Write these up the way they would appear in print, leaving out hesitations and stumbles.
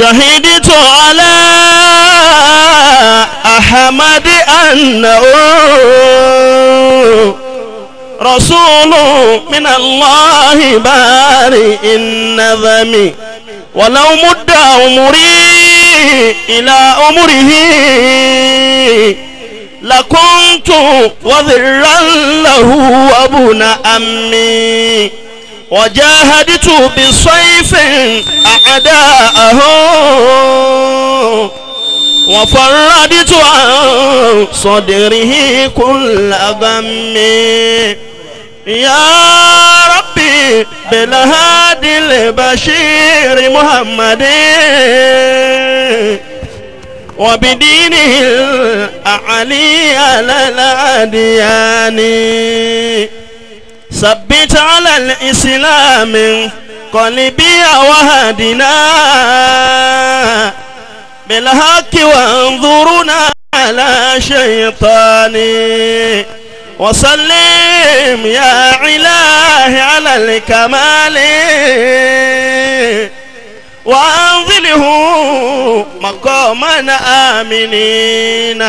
شهدت على أحمد أنه رسول من الله بارئ النظم ولو مد عمري إلى عمره لكنت وذرا له وابن أمي وجاهدت بالسيف أعداءه وفردت عن صدره كل غم يا ربي بالهادي البشير محمد وبدينه الأعلي على الأديان ثبت على الإسلام قلبي وهدنا بالحق وانظرنا على شيطاني وسلم يا إله على الكمال وأنزله مقاما آمنين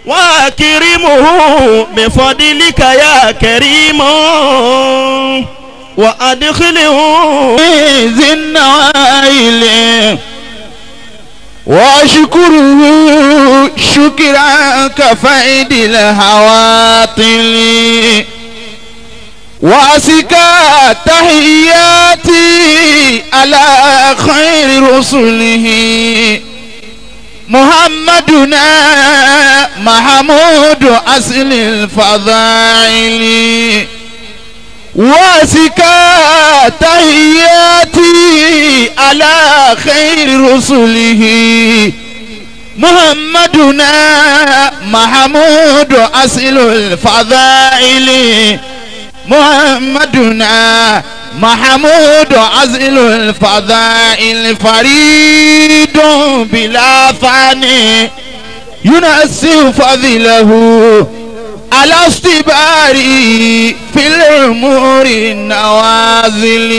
وأكرمه بفضلك يا كريم وأدخله ذي النوائل وأشكره شكرا كفيد الهواطل وأسكى تحياتي على خير رسله محمدنا محمود أصل الفضائل وأسكى تحياتي على خير رسله محمدنا محمود أصل الفضائل محمدنا محمود أصل الفضائل فريد بلا فاني ينسي فضله على استباري في الأمور النوازل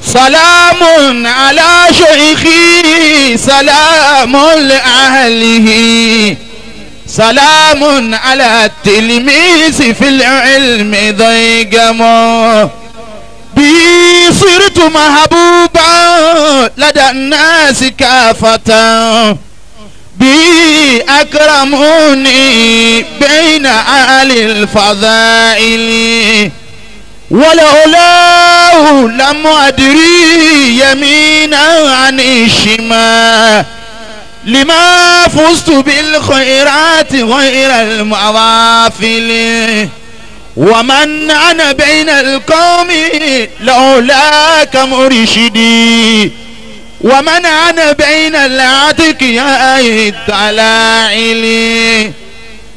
سلام على شيخي سلام لأهله سلام على التلميذ في العلم ضيقمو بي صرت محبوبا لدى الناس كافة بي أكرموني بين أهل الفضائل ولولاه لم أدري يمينا عن الشمال لما فزت بالخيرات غير المغافل ومن أنا بين القوم لولاك مرشدي ومن أنا بين العتق يا الدلاعل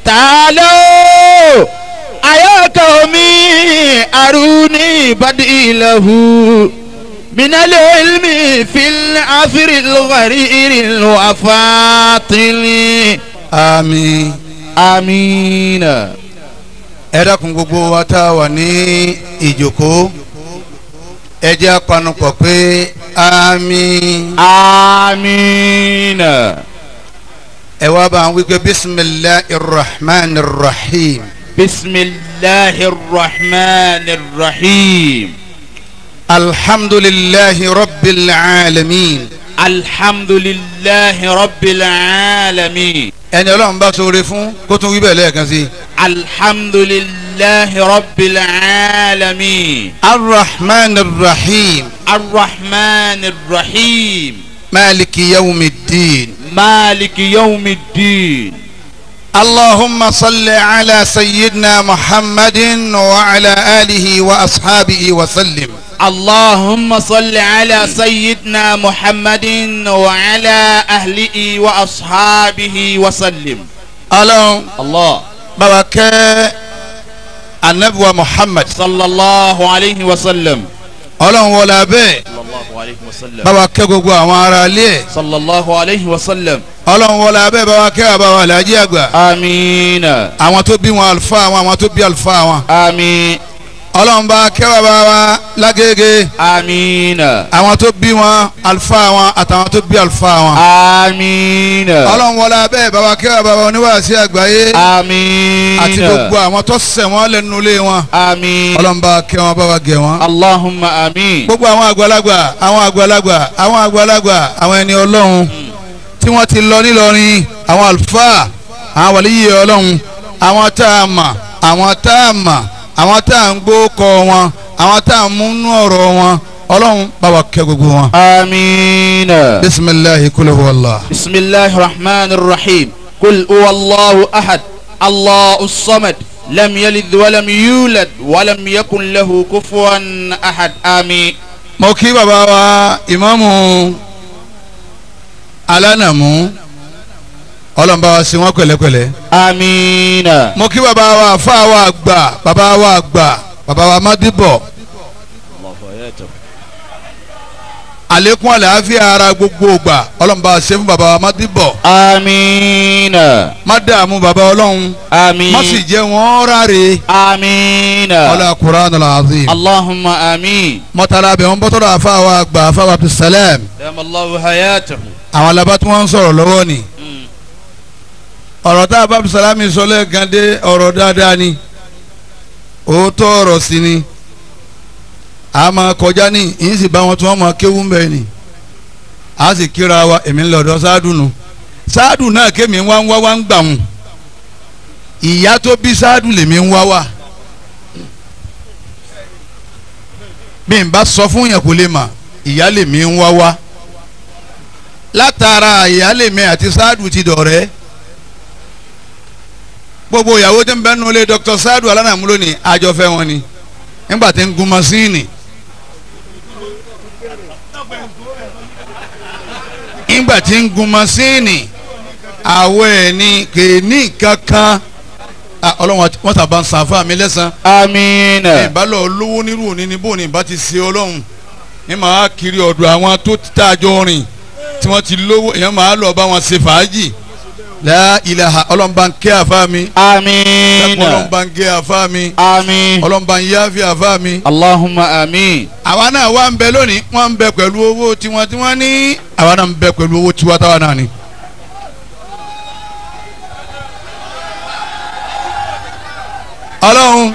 تعالوا أيا قومي أروني بديله من العلم في العصر الغرير الوفاطل آمين آمين. ẹ dákun gbogbo wa tá wà ní ìjókòó ẹ jẹ́ apanupọ̀ pé àmín àmín. ẹ wá bá ń wí pé bismillahir rahmanir rahim. bismillahir rahmanir rahim. alhamdulillahi rabbil alamin. alhamdulillahi rabbil alamin. ẹni Ọlọ́run bá ṣoore fún kó tún wí bẹ́ẹ̀ lẹ́ẹ̀kan sí. alhamdulillahi rabbil alamin. arrahmanir rahim. arrahmanir rahim. maliki yawmiddin. maliki yawmiddin. اللهم صل على سيدنا محمد وعلى آله وأصحابه وسلم. اللهم صل على سيدنا محمد وعلى أهله وأصحابه وسلم. الله بارك النبي محمد صلى الله عليه وسلم. Ọlọ́run wọlé abẹ́ bàbá kẹ́ gbogbo àwọn ará ilé sallallahu alayhi wa sallam. Ọlọ́run wọlé abẹ́ bàbá kẹ́ àbáwọ̀ alájí àgbà. Àmín. àwọn tó bí wọn àlùfáà wọn àwọn tó bí àlùfáà wọn. Àmín. ọlọ́run bá kẹ́ bàbá wa lágége. amiina. àwọn tó bí wọn àlùfáà wọn àtàwọn tó bí àlùfáà wọn. amiina. ọlọ́run wọlé abẹ́ bàbá kẹ́ bàbá wọn oníwàásí àgbáyé. amiina. àti gbogbo àwọn tó ṣẹ̀ wọ́n lẹ́nu ilé wọn. amiina. ọlọ́run bá kẹ́ wọn bàbá gẹ̀ wọn. allahumma amiin. gbogbo àwọn àgbàlagbà àwọn ẹni ọlọ́run tí wọ́n ti lọ nílọrin àwọn àlùfáà àwọn wàlíyé ọlọ́run àwọn tá a mọ̀ àwọn tá a mọ̀ àwọn tá à ń gbó kọ wọn àwọn tá à ń múnú ọ̀rọ̀ wọn ọlọ́run bá wa kẹ́ gbogbo wọn. amiina. bisimilahi kul huwa allah. bisimilahi rahmanir rahim kul huwa allahu ahad allahu samad lam yalid walam yulad walam yakun lahu kufuwan ahad àmín. mo kí bàbá wa ìmáàmù alánàmú ọlọ́run bá wa ṣe wọ́n pẹ̀lẹ́pẹ̀lẹ́. amiina. mo kí bàbá wa àfáà wa àgbà bàbá wa Mádìbọ̀. àlékún àlàáfíà ara gbogbo ògbà ọlọ́run bá wa ṣe fún bàbá wa Mádìbọ̀. amiina. má dààmú bàbá ọlọ́run. àmín. má sì jẹ́ wọ́n ráre. amiina. ọlá Qur'anul azim. allahumma amiin. mọ́tàlá bẹ̀ wọ́n bọ́tọ̀dọ̀ àfáà wa àgbà àfáà wa Abdulsalam. damallahu hayatahu. àwọn alábá tí wọ́n ń sọ̀rọ̀ lọ́wọ́ ni. ọ̀rọ̀ tá a bá Abdulsalami sọ lẹ́ẹ̀kan dé ọ̀rọ̀ dáadáa ni òótọ́ ọ̀rọ̀ sí ni a máa kọjá ní ìyín sì bá wọn tí wọ́n máa kéwú ń bẹ̀ ni a sì kíra wa èmi ń lọ́dọ̀ sáàdù nù sáàdù náà kémi ń wá ń gbà wọn ìyá tó bí sáàdù lèmi ń wá bí n bá sọ fún yẹn kò lè mà ìyá lèmi ń wá látara ìyá lèmi àti sáàdù ti dọ̀rẹ́ gbogbo ìyàwó tí ń bẹ nínú ilé Dr. Sadu alánàmú lónìí àjọfẹ́ wọn ni nígbà tí ń gun masíìnì àwọ̀ ẹ̀ ni kèéní kankan ọlọ́run wọ́n sábà ń sàfà mi lẹ́sàn. amiina. ìbálò olówó nírú òní ni bóun ní ìbá ti ṣe ọlọ́run ní màá kiri ọ̀dọ̀ àwọn tó tàjọ rìn tí wọ́n ti lówó èèyàn máa lọ bá wọn ṣe fàájì. La ilaha ọlọ́mba ń kẹ́ àfa mi. amiina. ọlọ́mba ń kẹ́ àfa mi. àmín. ọlọ́mba ń yáfi àfa mi. allahumma àmín. àwa náà wà ń bẹ lónìí wọ́n ń bẹ pẹ̀lú owó tiwọn tí wọ́n ní àwa náà ń bẹ pẹ̀lú owó tiwa táwa náà ni. ọlọ́run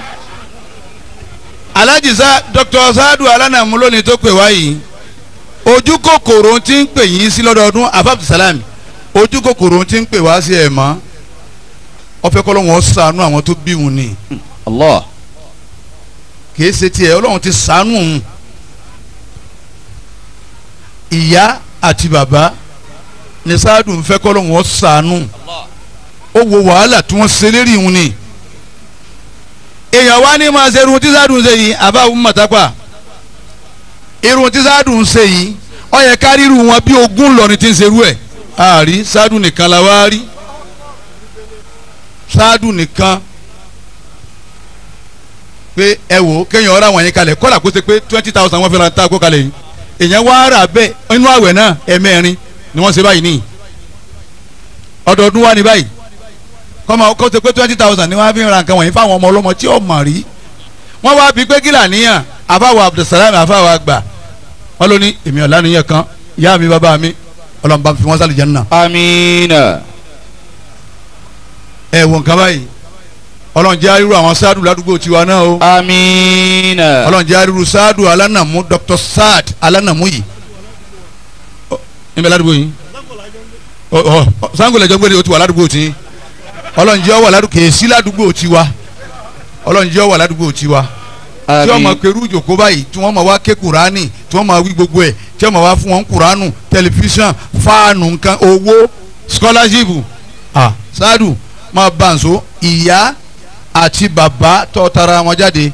Alhaji Dr. Sadu alánàmú lónìí tó pè wá yìí ojú kòkòrò tí ń pè yín sí lọ́dọọdún Abdulsalam ojú kòkòrò tí ń pè wá sí ẹ̀ mọ́ ọfẹ kọ́ lọ́wọ́ ṣàánú àwọn tó bí wọn ni. Allah kìí ṣe tiẹ̀ ọlọ́run ti ṣàánú òun ìyá àti bàbá ní Sáàdù ń fẹ́ kọ́ lọ́wọ́ ṣàánú ó wo wàhálà tí wọ́n ṣe lérí wọn ni. èèyàn wá ní máa ṣe irun tí Sáàdù ń ṣe yìí àbáwò mọ̀tápà irun tí Sáàdù ń ṣe yìí ó yẹ ká ríru wọn bí ogún lọ ni ti ń ṣerú ẹ̀ àárí Sáàdù nìkan la wá rí Sáàdù nìkan pé ẹ wò kéèyàn ọ̀rọ̀ àwọn yẹn kalẹ̀ kọ́là kó ṣe pé 20,000 wọ́n fi ra ta kó kalẹ̀ yìí èèyàn wá rà bẹ́ẹ̀ inú àwẹ̀ náà ẹ̀mẹ́rin ni wọ́n ṣe báyìí nìyí ọdọọdún wá ní báyìí kọ́mọ kó ṣe pé 20,000 ni wọ́n fi ra nǹkan wọ̀nyí fáwọn ọmọ ọlọ́mọ tí ó mọ̀ rí wọ́n wá bí pé kílà níyàn àfàwọ̀ Abdulsalam àfàwọ̀ àgbà wọ́n ló ní èmi ọ̀la níyàn kan ìyá mi bàbá mi ọlọ́mọba fi wọ́n sálì Janna. amiina. ẹ wọ nǹkan báyìí ọlọ́run jẹ́ àríru àwọn Sáàdù ládùúgbò tiwa náà o. amiina. ọlọ́run jẹ́ àríru Sáàdù alánàmú Dr. Saad alánàmú yìí níbẹ̀ ládùúgbò yìí sango lẹ́jọ́ gbé o ti wà ládùúgbò tí ọlọ́run jẹ́ wà ládùúgbò kèésì ládùúgbò tiwa ọlọ́run jẹ́ wà ládùúgbò tiwa tí wọ́n máa pẹ̀lú ìjòkó báyìí tí wọ́n máa wá ké kùránì tí wọ́n máa wí gbogbo ẹ̀ tí wọ́n máa wá fún wọn kùránù tẹlifíṣàn fáànù nǹkan owó scholarship Sáàdù máa bá nso ìyá àti bàbá tó tara wọn jáde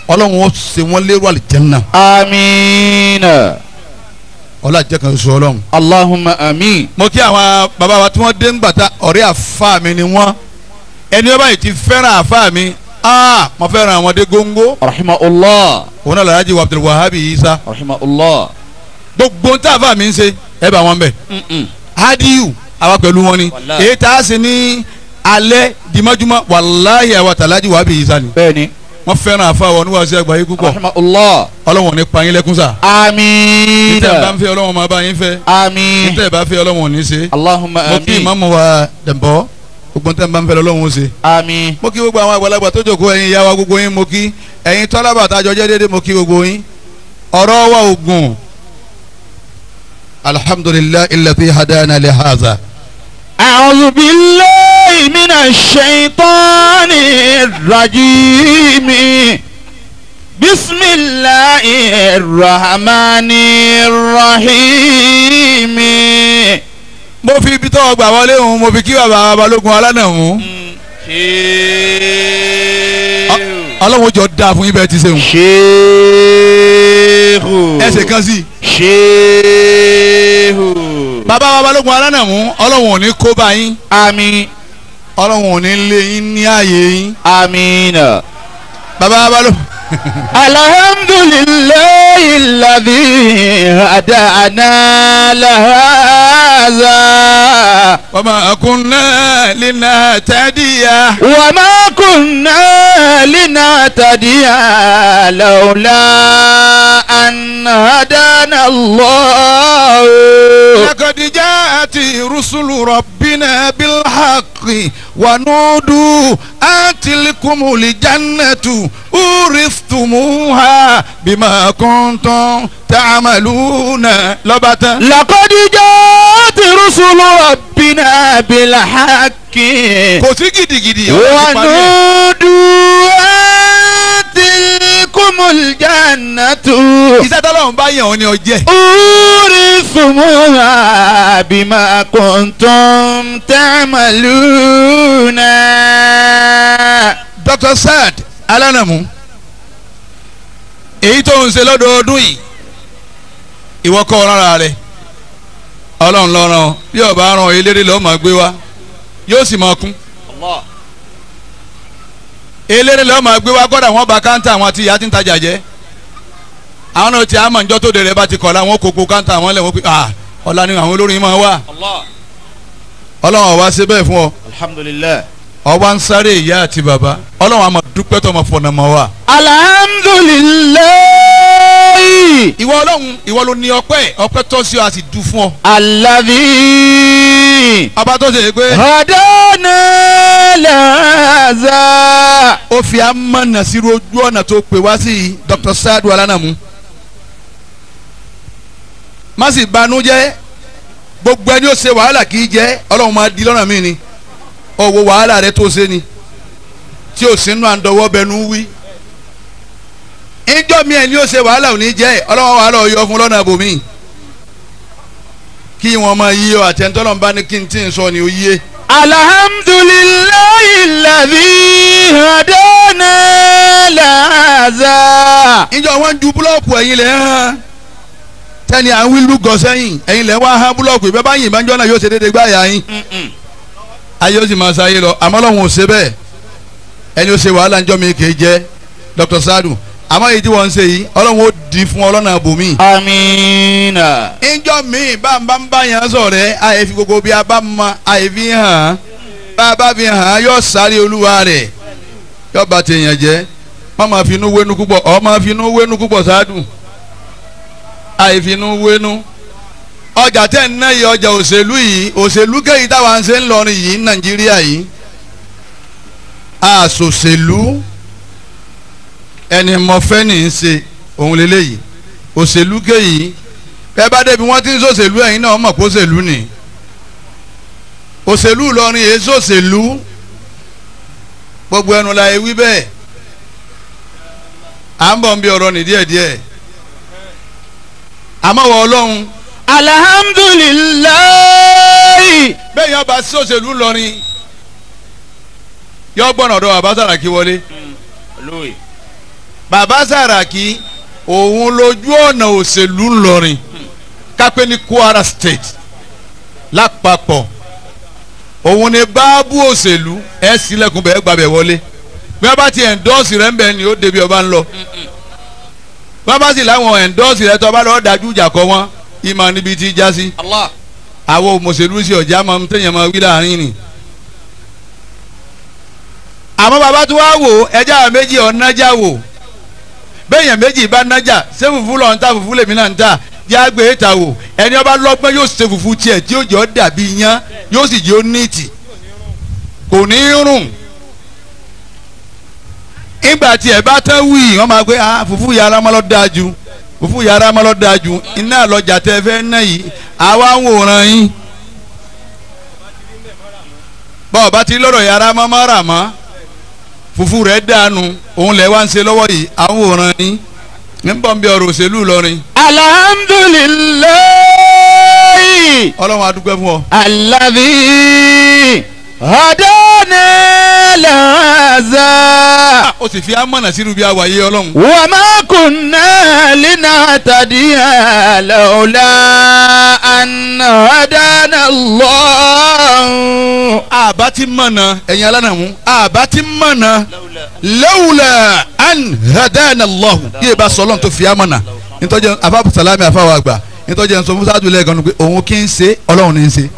ọlọ́run ó ṣe wọ́n lérò àlìjẹ́nà. amiina. ọlá jẹ́ kan sọ ọlọ́run. allahumma amiin. mo kí àwọn bàbá wa tí wọ́n dé ń gbàtà ọ̀rẹ́ àfa mi ni wọ́n ẹni wọ́n báyìí ti fẹ́ràn àfa mi mo fẹ́ràn àwọn dé góńgó. rahimahullah. òun náà Alhaji Abdul Wahabi Isa. rahimahullah. gbogbo ń tà àfa mi ń ṣe ẹ bá wọn bẹ̀. hadiyu àwa pẹ̀lú wọn ni èyí tá a ṣe ní alẹ́ dimajuma wàláyé àwa tàlájì Wahabi Isa ni. bẹ́ẹ̀ni. wọ́n fẹ́ràn àfàwọ̀ níwájú àgbáyé púpọ̀. rahimahullah. ọlọ́wọ̀n ní pa yín lẹ́kún sà. àmín. níta bá ń fẹ́ ọlọ́wọ̀n máa bá yín fẹ́. àmín. níta bá fẹ́ ọlọ́wọ̀n ní ṣe. allahumma mo kí àmín. ìmáàmù wa Dẹ̀mbọ́ gbogbo níta bá ń fẹ́ ọlọ́wọ̀n ṣe. àmín. mo kí gbogbo àwọn àgbàlagbà tó jókòó ẹ̀yin ìyá wa gbogbo yín mo kí ẹ̀yin tọ́lábà tájọ jẹ́ déédéé mo kí gbogbo yín. ọ̀rọ̀ wa ògùn alhamdulillahi alladhi hadana li hadha. a'udhu billahi minash shaitanir rajim. bismillahir rahmanir rahim. mo fi ibi tó gbà wọlé òun mo fi kí bàbá balógun alánàmú. ọlọ́run jọ dáa fún yín bẹ́ẹ̀ ti ṣeun. Sheikhu. ẹsẹ̀ kan sí. Sheikhu. bàbá balógun alánàmú ọlọ́run ò ní kó bá yín. àmín. ọlọ́run ò ní lé yín ní ààyè yín. àmín. bàbá balógun. alhamdulillahi alladhi hadana lahadha. wa ma kunna linahtadiya. وما كنا لنهتدي لولا أن هدانا الله. لقد جاءت رسل ربنا بالحق ونودوا أن تلكم الجنة أورثتموها بما كنتم تعملون. لقد جاءت رسل ربنا بالحق kò sí gidigidi. ونودوا أن تلكم الجنة iṣẹ́ tọ́lọ́run bá yàn ọ́ ni ọ jẹ́. أورثتموها بما كنتم تعملون. Dr. Saad Alanamu èyí tó ń ṣe lọ́dọọdún yìí ìwọ kọ́ ọ̀rọ̀ rẹ̀ ọlọ́run lọ́rọ̀ bí ọba aràn eléré lọ́ọ́ máa gbé wá yóò sì máa kún. eléré lọ́ọ́ máa gbé wá kọ́dà wọ́n ba káńtà àwọn àti ìyá tí ń tajà jẹ́ àwọn náà ti àmọ̀ njọ́ tó dèrè bá ti kọ̀ la wọ́n kókó káńtà àwọn lẹ̀ wọ́n pé ọ̀la ni àwọn olórin máa wà ọlọ́run ọ̀wá ṣe bẹ́ẹ̀ fún ọ. alhamdulillah. ọba ń sáré ìyá àti bàbá ọlọ́run àmọ̀ dúpẹ́ tó ọmọ fọ̀nà mọ́ wa. alhamdulillahi. ìwọ ọlọ́run ìwọ ló ní ọpẹ́ tó sí ọ àti dùn fún ọ. alladhi. ọba tó ṣe pé. hadana lahadha. ó fi amọ̀nà sí ojú ọ̀nà tó pè wá sí Dr. Saadu Alanamu. má sì banújẹ́ gbogbo ẹni ó ṣe wàhálà kì í jẹ́ ọlọ́run máa di lọ́nà mí ni ọwọ́ wàhálà rẹ tó ṣe ni tí ó sì ń nù àǹdọ̀wọ́ bẹnu wí. ìjọ mi ẹni ó ṣe wàhálà ò ní jẹ́ ọlọ́run wàhálà ọ̀yọ́ fún lọ́nà àbòmí kí wọ́n máa yí ọ àtẹ̀ntọ́lọ́n bá ní kí n tí ń sọ ni ó yé. alhamdulillahi alladhi hadana lahadha. ìjọ wọn ju búlọ̀kù ẹ̀yin lẹ̀ hàn tẹ́ni à ń wí lúgọ sẹ́yìn ẹ̀yin lẹ̀ wá hàn búlọ̀kù ìbẹ́ báyìí ìbánjọ́ náà yóò ṣe déédéé gbáyà yín ayé ó sì máa ṣayé lọ àmọ́ Ọlọ́run ò ṣe bẹ́ẹ̀ ẹni ó ṣe wàhálà ńjọ́ mi kì í jẹ́ Dr. Saadu àmọ́ èyí tí wọ́n ń ṣe yìí Ọlọ́run ó di fún ọlọ́nà àbòmí. amiina. ńjọ́ mi bá ń bá yàn sọ̀rẹ́ àyèfi gbogbo bí a bá mọ àyèfi hàn bá a bá fi hàn yóò sáré olúwa rẹ̀ yóò bá tèèyàn jẹ́ má máa fi inú wénú púpọ̀ ọ́ máa fi inú wénú púpọ̀ Saadu àyèfi inú wénú ọjà tẹ́ ń ná yìí ọjà òṣèlú yìí òṣèlú kéyìí táwa ń ṣe ń lọrin yìí ní Nàìjíríà yìí àṣòṣèlú ẹni mọ̀fẹ́ ní í ṣe òun lélẹ́yìí òṣèlú kéyìí ẹ bá débi wọ́n ti ń ṣòṣèlú ẹ̀yin náà mọ̀ pé òṣèlú ni òṣèlú lọrin èyí ṣòṣèlú gbogbo ẹnu la ewì bẹ́ẹ̀ à ń bọ̀ ń bí ọ̀rọ̀ ní díẹ̀díẹ̀ àmọ́ wọ Ọlọ́run. alhamdulillahi. bẹ́ẹ̀ yọba sọ́sẹ̀lú lọ́rin yọ gbọ́nà ọ̀dọ̀ bàbá Sàràkí wọlé. bàbá Sàràkí òun lójú ọ̀nà òṣèlú lọ́rin kápẹ́ ní Kwara State lápapọ̀ òun ni báàbù òṣèlú ẹ̀ sílẹ̀kùn bẹ́ẹ̀ gbàbẹ̀ wọlé bí wọ́n bá ti ẹ̀ńdọ́ọ̀sì rẹ̀ ń bẹ̀ ni ó débi ọba ń lọ wọ́n bá sì láwọn ẹ̀ńdọ́ọ̀sì rẹ̀ tó bá lọ́ọ́ dájú ìjà kọ́ wọn ìmọ̀ níbi tí já sí. àwọn òmòṣèlú sí ọ̀já máa ń tẹ̀yàn máa wí láàrin ni. àmọ́ bàbá tó wá wò ẹja méjì ọ̀nájà wò bẹ́ẹ̀yàn méjì bá nájà ṣé fùfú lọ ń ta fùfú lèmi náà ń ta yá gbé ta wò ẹni ọba lọ́gbọ́n yóò ṣe fùfú tiẹ̀ tí yóò jọ dàbí yán yóò sì jẹ́ ó níìtì kò ní rùn ìgbà tí ẹ bá tán wí wọ́n máa gbé fùfú yàrá má lọ dáa ju fùfú yàrá má lọ dáa ju iná lọ́jà tẹ́ fẹ́ ná yìí àwa ń wòran yín bọ́ọ̀ bá ti lọ́rọ̀ yàrá má má rà mọ́ fùfú rẹ̀ dànù òun lẹ̀ wá ń ṣe lọ́wọ́ yìí àwọn wòran yín ní bọ́n bí ọ̀rọ̀ òṣèlú lọ́rin. alhamdulillahi. ọlọ́run a dúpẹ́ fún ọ. alladhi hadana laza. ó sì fi amọ̀nà sínú bí awàyé ọlọ́run. wa ma kunna linahtadiya lawla an hadana Allah. àbá ti mọ̀nà ẹ̀yin alánàmú àbá ti mọ̀nà lawla an hadana Allah yíyẹ bá sọ ọlọ́run tó fi amọ̀nà nítorí afáàbù sàlámì afáwọ̀ àgbà nítorí ẹ̀ ń sọ fún sáájú lẹ́ẹ̀kan pé òun kì í ṣe ọlọ́run ní í ṣe.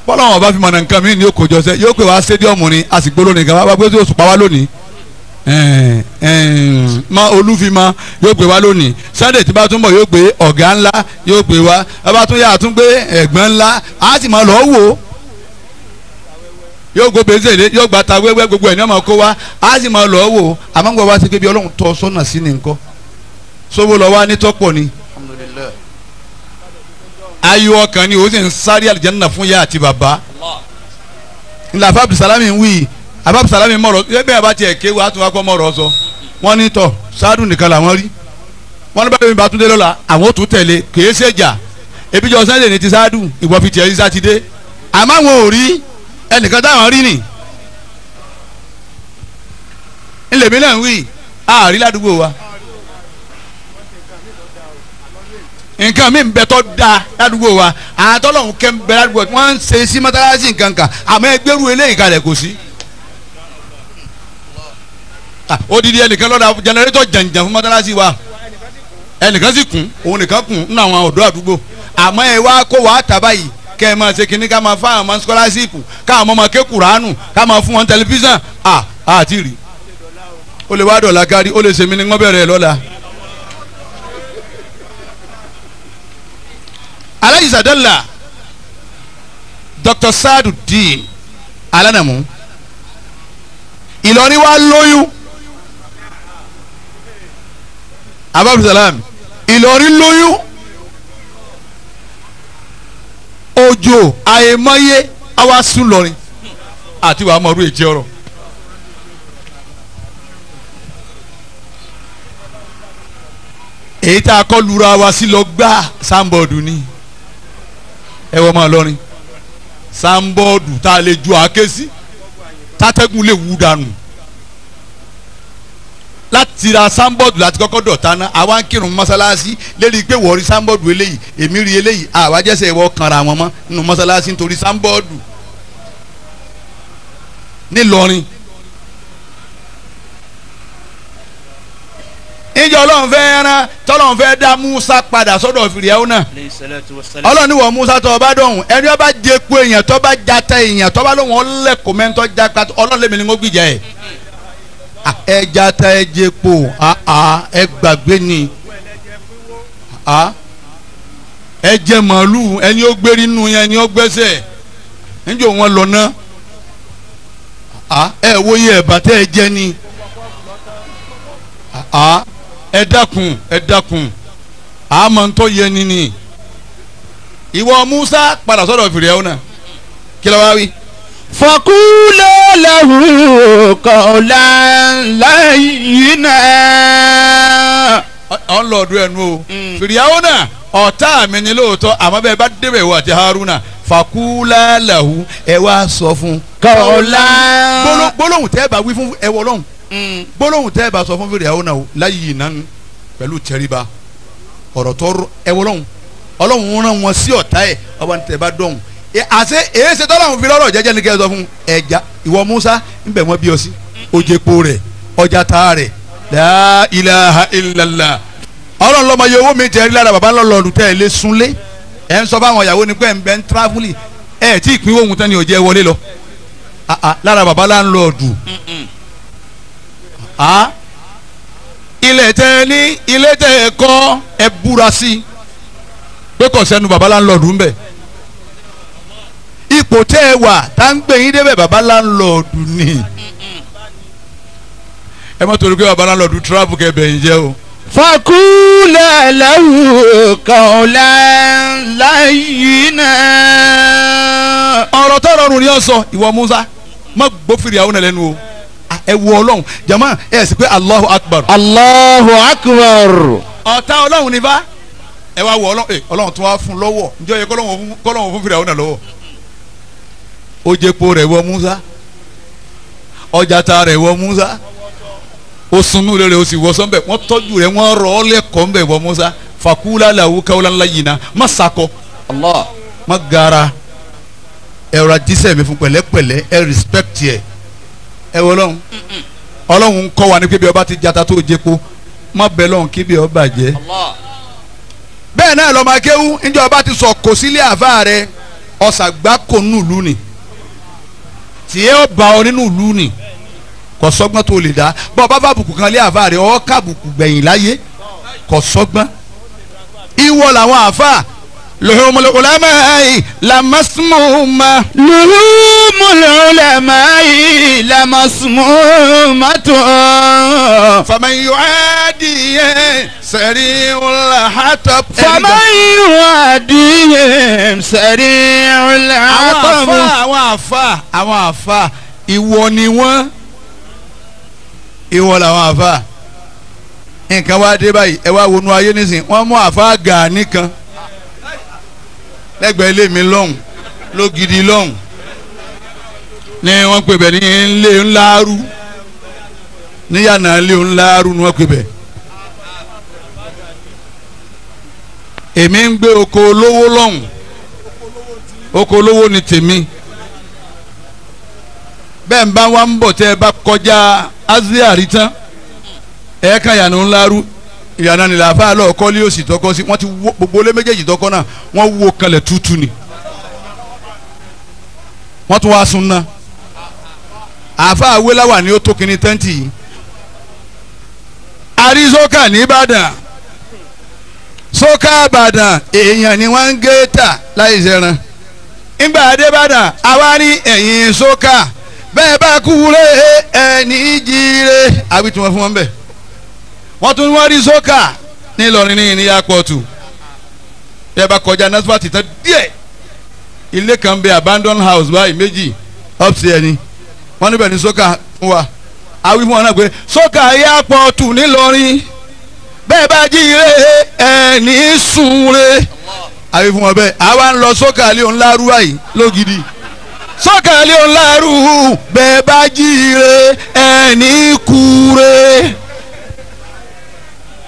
bọ́lọ́wọ́n bá fi mọ̀nà nǹkan mi ní okòjọ́ sẹ́ yóò pè wá stadium ni a sì gbóló nìkan wá pé yóò sùpá wá lónìí ma olúfimá yóò gbé wá lónìí Sunday tí bá tún bọ̀ yóò gbé ọ̀gá ńlá yóò gbé wá bá tún yà tún gbé ẹ̀gbọ́n ńlá á sì máa lọ́ọ́ wò ó yóò gbó benzèlé yóò gba ta wẹ́wẹ́ gbogbo ẹ̀ ní ọmọ kó wá á sì máa lọ́ọ́ wò ó àmọ́ ń gbọ́ wá sí pé bí Ọlọ́run tọ́ sọ́nà sí ni nǹkan sówó lọ wá ní tọ́pọ̀ ni ayọ̀ ọkàn ni ó sì ń sáré àlìjánnà fún yá àti bàbá ńlá fábí sálámì ń wí àbábù sàlámì mọ̀rọ̀ bẹ́ẹ̀ bá tiẹ̀ ké wàá tún wá pọ́ mọ̀rọ̀ sọ wọ́n ní tọ̀ sáádùn nìkan làwọn rí wọ́n ní báyìí bá tún dé lọ́la àwọn ò tún tẹ̀lé kìí ṣèjà ebíjọ Sunday ní ti sáádùn ìwọ fi tiẹ̀ sí sátidé àmọ́ àwọn ò rí ẹnìkan táwọn rí nì ńlẹ̀mí náà ń wí àárí ládùúgbò wa nǹkan mi ń bẹ tọ́ da ládùúgbò wa àtọ́lọ́hún kẹ́ ń bẹ ládùúgbò wọ́n ń ṣe sí mọ́tálásí nǹkan kan àmọ́ ẹgbẹ́rú eléyìí kalẹ̀ kò sí. odidi ẹnìkan lọ́dà jẹnẹrétọ̀ jàǹjàǹ fún mọ́tálásí wa ẹnìkan sì kún òun nìkan kún nínú àwọn ọ̀dọ́ àdúgbò àmọ́ ẹ wá kó wàá tà báyìí kẹ́ ẹ máa ṣe kínní ká máa fáwọn ọmọ skọ́lásìpù káwọn ọmọ ké kùránù ká máa fún wọn tẹlifíṣàn àti rí ó lè wá dọ̀là kárí ó lè ṣèmi ní wọ́n bẹ̀rẹ̀ lọ́la. aláyìí sàdọ́là Dr. Sadudeen Alanamu Ìlọrin wa lóyún abdulsalam Ìlọrin lóyún òjò àìmọye àwa sùn lọrin àti wàá mọ̀ọ́rú èjì ọ̀rọ̀ èyí tá a kọ́ lura wa sí lọ gbá sáńbọ̀dù ni ẹ wọ́n máa lọrin sáńbọ̀dù tá a lè ju àáké sí tátẹ́gùn lè wú dànù láti ra sáńbọ̀dù láti kọ́kọ́ dọ̀tá ná àwa ń kírun mọ́sálásí lérí pé wọ́n rí sáńbọ̀dù eléyìí èmi rí eléyìí àwa jẹ́sẹ̀ ìwọ kanra wọn mọ́ nínú mọ́sálásí nítorí sáńbọ̀dù nílọrin. ìjọ ọlọ́run fẹ́ rán tọ́lọ́run fẹ́ dá Musa padà sọ́dọ̀ Fìrìáwó náà ọlọ́run ní wọ́n Musa tó bá dọ̀hún ẹni ọba jẹ́pọ̀ èèyàn tó bá jata èèyàn tó bá lóun ọlẹ́kọ̀ọ́ mẹ́ńtọ́ jápa ọlọ́run lèmi ni wọ́n gbìjà ẹ̀ ẹ jata ẹ jẹ́pọ̀ ẹ gbàgbé ni ẹ jẹ màálù ẹni ó gbérí nù yẹn ẹni ó gbẹ́sẹ̀ níjọ́ wọn lọ ná ẹ wòye ẹ̀bà tẹ́ ẹ jẹ ni ẹ dákun àmọ́ ntọ́ yẹ nínú ìwọ Musa padà sọ́dọ̀ Fìrìáwó náà kí ló wá wí. faqula lahu qawlan layyina. ọ̀n lọ́ọ̀dún ẹnu o Fìrìáwó náà ọ̀tá mi ni lóòótọ́ àmọ́ bẹ́ẹ̀ bá débẹ̀ wọ àti Haruna faqula lahu ẹ wá sọ fún. qawlan gbólóhùn tẹ́ ẹ bá wí fún ẹ wọ lọ́hùn gbólóhùn tẹ́ ẹ bá sọ fún Fìrìáwó náà o láyìí náà pẹ̀lú tẹríba ọ̀rọ̀ tó ẹ wọlọ́hùn ọlọ́hùn rán wọn sí ọ̀tá ẹ̀ ọba ní tẹ̀ bá dọ̀hùn àṣẹ èyí ṣe tọ́lọ́hùn fi lọ́rọ̀ jẹ́jẹ́ ní kẹ́ ẹ sọ fún ẹja ìwọ Musa ń bẹ̀ wọ́n bí ọ sí ojepo rẹ̀ ọjà tá rẹ̀ la ilaha illallah ọlọ́run lọ́mọ yẹ owó mi tẹ̀ ẹ́ lára bàbá ńlọ́ọ̀lù tẹ̀ ẹ́ lé súnlé ẹ̀ ń sọ fáwọn ìyàwó ni pé ẹ̀ ń bẹ́ ń tíráfúlì ẹ̀ tí ìpín ohun tán ni ò jẹ́ wọlé lọ lára baba láńlọ́ọ̀dù ilẹ̀ tẹ́ ní ilé tẹ́ ẹ kọ́ ẹ búra sí pé kò sẹ́nu baba láńlọ́ọ̀dù ń bẹ̀ ipò tẹ́ ẹ wà tá ń gbé yín débẹ̀ baba láńlọ́ọ̀dù ni ẹ má torí pé baba láńlọ́ọ̀dù travel kẹ́ bẹ̀yìn jẹ́ o. fakula lahu qawlan layyina. ọ̀rọ̀ tó rọrùn ni ó sọ ìwọ Musa má gbófìrì àwọn ẹlẹ́nu o ẹ wo Ọlọ́run jama ẹ sì pé Allahu Akbar. Allahu Akbar. ọ̀tá Ọlọ́run ní bá ẹ wá wọ Ọlọ́run tó wá fún lọ́wọ́ njọ́ yẹ kọ́lọ́run fún fìrì àwọn ẹ̀ lọ́wọ́ ó jẹ́ po rẹ̀ wọ Musa ọjà ta rẹ̀ wọ Musa ó sunú rẹ̀ ó sì wọ sọ́nbẹ̀ wọ́n tọ́jú rẹ̀ wọ́n rọ̀ ọ́ lẹ́kọ̀ọ́ mbẹ̀ wọ Musa fakula lahu qawlan layyina má sakọ Allah má gara ẹ̀rọ àjíṣẹ́ mi fún pẹ̀lẹ́pẹ̀lẹ́ ẹ respect yẹ ẹ wọ Ọlọ́run Ọlọ́run ń kọ́ wa ní kébi ọba ti jata tó jẹ́po má bẹ lọ́run kébi ọba jẹ́ bẹ́ẹ̀ náà lọ́ọ́ máa kéwú níjọ́ ọba ti sọ kò sílé àfa rẹ ọ̀sàgbá kò nù lù ní tí ẹ bá ọ nínú ìlú ni kò sọ́gbọ́n tó lè dá bọ́ ọ bá fàbùkù kan lé àfa rẹ ọ kábùkù gbẹ̀yìn láyé kò sọ́gbọ́n ìwọ làwọn àfa luhumul ulama'i lamasmuma. luhumul ulama'i lamasmumatun. faman yu'adi sari'ul hatab. faman yu'adi sari'ul hatab. àwọn àfa ìwọ ni wọ́n ìwọ làwọn àfa nǹkan wá dé báyìí ẹ wá wọnú ayé nísìn wọ́n mú àfa Gani kan lẹ́gbẹ̀ẹ́ ilé mi lọ́hùn lógidi lọ́hùn ní wọ́n pè bẹ̀ ní ilé ńláàrú níyànà ilé ńláàrú ni wọ́n pè bẹ̀. èmi ń gbé oko olówó lọ́hùn oko olówó ni tèmi bẹ́ẹ̀ ń bá wa ń bọ̀ tẹ́ ẹ bá kọjá Asia rí tán ẹ̀ẹ́ka yànnà ńláàrú ìyànà nílà àfa àlọ́ ọkọ lé òsì tọkọ sí wọ́n ti wó gbogbo lé méjèèjì tọkọ náà wọ́n wó kanlẹ̀ tútù ni wọ́n tún wá sun náà àfa àwéláwà ni ó tó kíní tẹ́ǹtì yìí àrísókà ní Ìbàdàn sókà Ìbàdàn èèyàn ni wọ́n ń gé tà láì sẹ́ran ńgbà Adébàdàn àwa ní ẹ̀yìn sókà bẹ́ẹ̀ bá kúrè ẹni jíire àbí tí wọ́n fún wọn bẹ́ẹ̀ wọ́n tún wọ́n rí sókà nílọrin ní ìníyà pọ̀tù bẹ́ẹ̀ bá kọjá nasfati tán díẹ̀ ilé kan bẹ abandon house báyìí méjì upstairs ni wọ́n níbẹ̀ ní sókà fún wa àwí fún wọn náà pé sókà yà pọ̀tù nílọrin bẹ́ẹ̀ bá jíire ẹni sunre àwí fún wọn bẹ́ẹ̀ àwa ń lọ sókà lé òun lárú báyìí lógidi sókà lé òun lárú bẹ́ẹ̀ bá jíire ẹni kúre.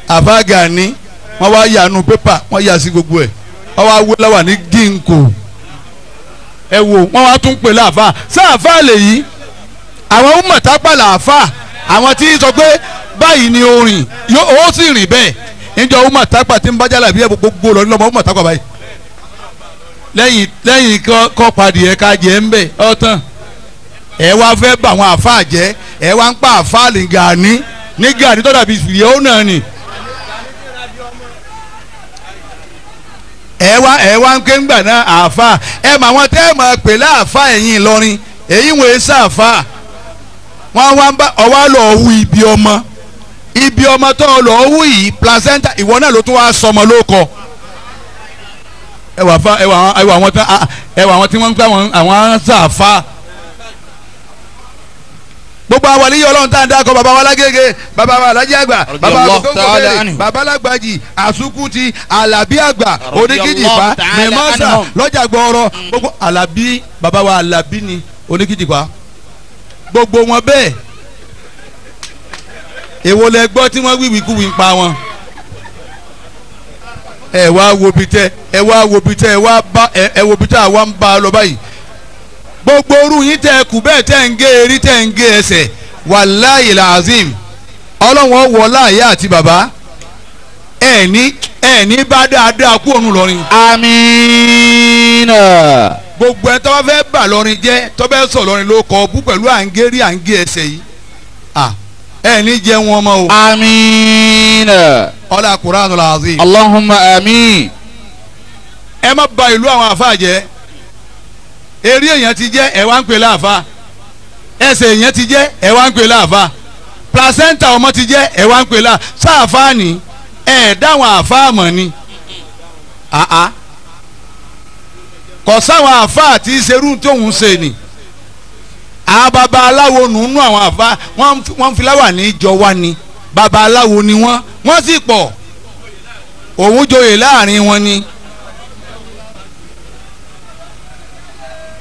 Àfà Gani wọ́n wá yànú pépà wọ́n yà sí gbogbo ẹ̀ wọ́n wá wé lọ́wọ́ ní gínkò ẹ wò wọ́n wá tún pè láàfà sáàfà lèyí àwọn ọmọọ̀tápà làáfà àwọn tí sọ pé báyìí ni orin ó sì rìn bẹ́ẹ̀ níjọ ọmọọ̀tápà tí ń bá jálà bí ẹ gbogbo lọ nílọ́mọ ọmọọ̀tápà báyìí lẹ́yìn kọ́ padì ẹ̀ ká jẹ́ ń bẹ̀ ọ̀tàn ẹ wá fẹ́ bà àwọn àfà jẹ́ ẹ wá ń pa àfà ní Gani tó dàbí ìyẹ́wò náà ni. ẹ wá ń ké ńgbà náà àáfà ẹ mà wọn tẹ́ ẹ máa pè láàfà ẹ̀yìn Ìlọrin èyí wọ́n ẹ sáàfà wọ́n wá ń bá ọwọ́ lọ hu ibi ọmọ tó lọ hu yìí placenta ìwọ náà ló tún wá sọmọ lóko ẹ wà àwọn tí wọ́n ń gbà àwọn sáàfà gbogbo àwọn àlejò Ọlọ́run tá à ń dákọ̀ bàbá wa lágége bàbá wa alájí àgbà bàbá wa gbogbo bàbá lágbàjì àsukùtì alábí àgbà oníkìjìpá mẹ́mọ́sà lọ́jà gbọ́ọ̀rọ̀ gbogbo alábí bàbá wa alábí ni oníkìjìpá gbogbo wọn bẹ́ẹ̀ èwo lẹ gbọ́ tí wọ́n wíwì kú wí ń pa wọn ẹ wá wo bí tẹ ẹ wo bí tẹ àwa ń bá a lọ báyìí gbogbo orú yín tẹ kù bẹ́ẹ̀ tẹ́ ń gé erí tẹ́ ń gé ẹsẹ̀ wàláyé làzim ọlọ́wọ́n wọ láàyè àti bàbá ẹ̀ ní bá dáadáa kú òun lọ́rin. amiina. gbogbo ẹ tó bá fẹ́ bà lọ́rin jẹ́ tó bá sọ lọ́rin ló kọ́ bú pẹ̀lú àǹgẹ́rì àǹgẹ́ ẹsẹ̀ yìí ẹ ní jẹ́ wọn mọ́ o. آمين. ọlá Qur'anul Azim. اللهم آمين. ẹ má bà ìlú àwọn àfa jẹ́ eré èèyàn ti jẹ́ ẹ wá ń pè láàfa ẹsẹ̀ èèyàn ti jẹ́ ẹ wá ń pè láàfa placenta ọmọ ti jẹ́ ẹ wá ń pè láà sáàfà ni ẹ dáwọn àfa mọ̀ ni kò sáwọn àfa àti ìṣerú tóun ṣe ni àwọn baba aláwo nùnú àwọn àfa wọ́n fi láwà ní ìjọ wa ni baba aláwo ni wọ́n sì pọ̀ òun joyè láàrin wọn ni.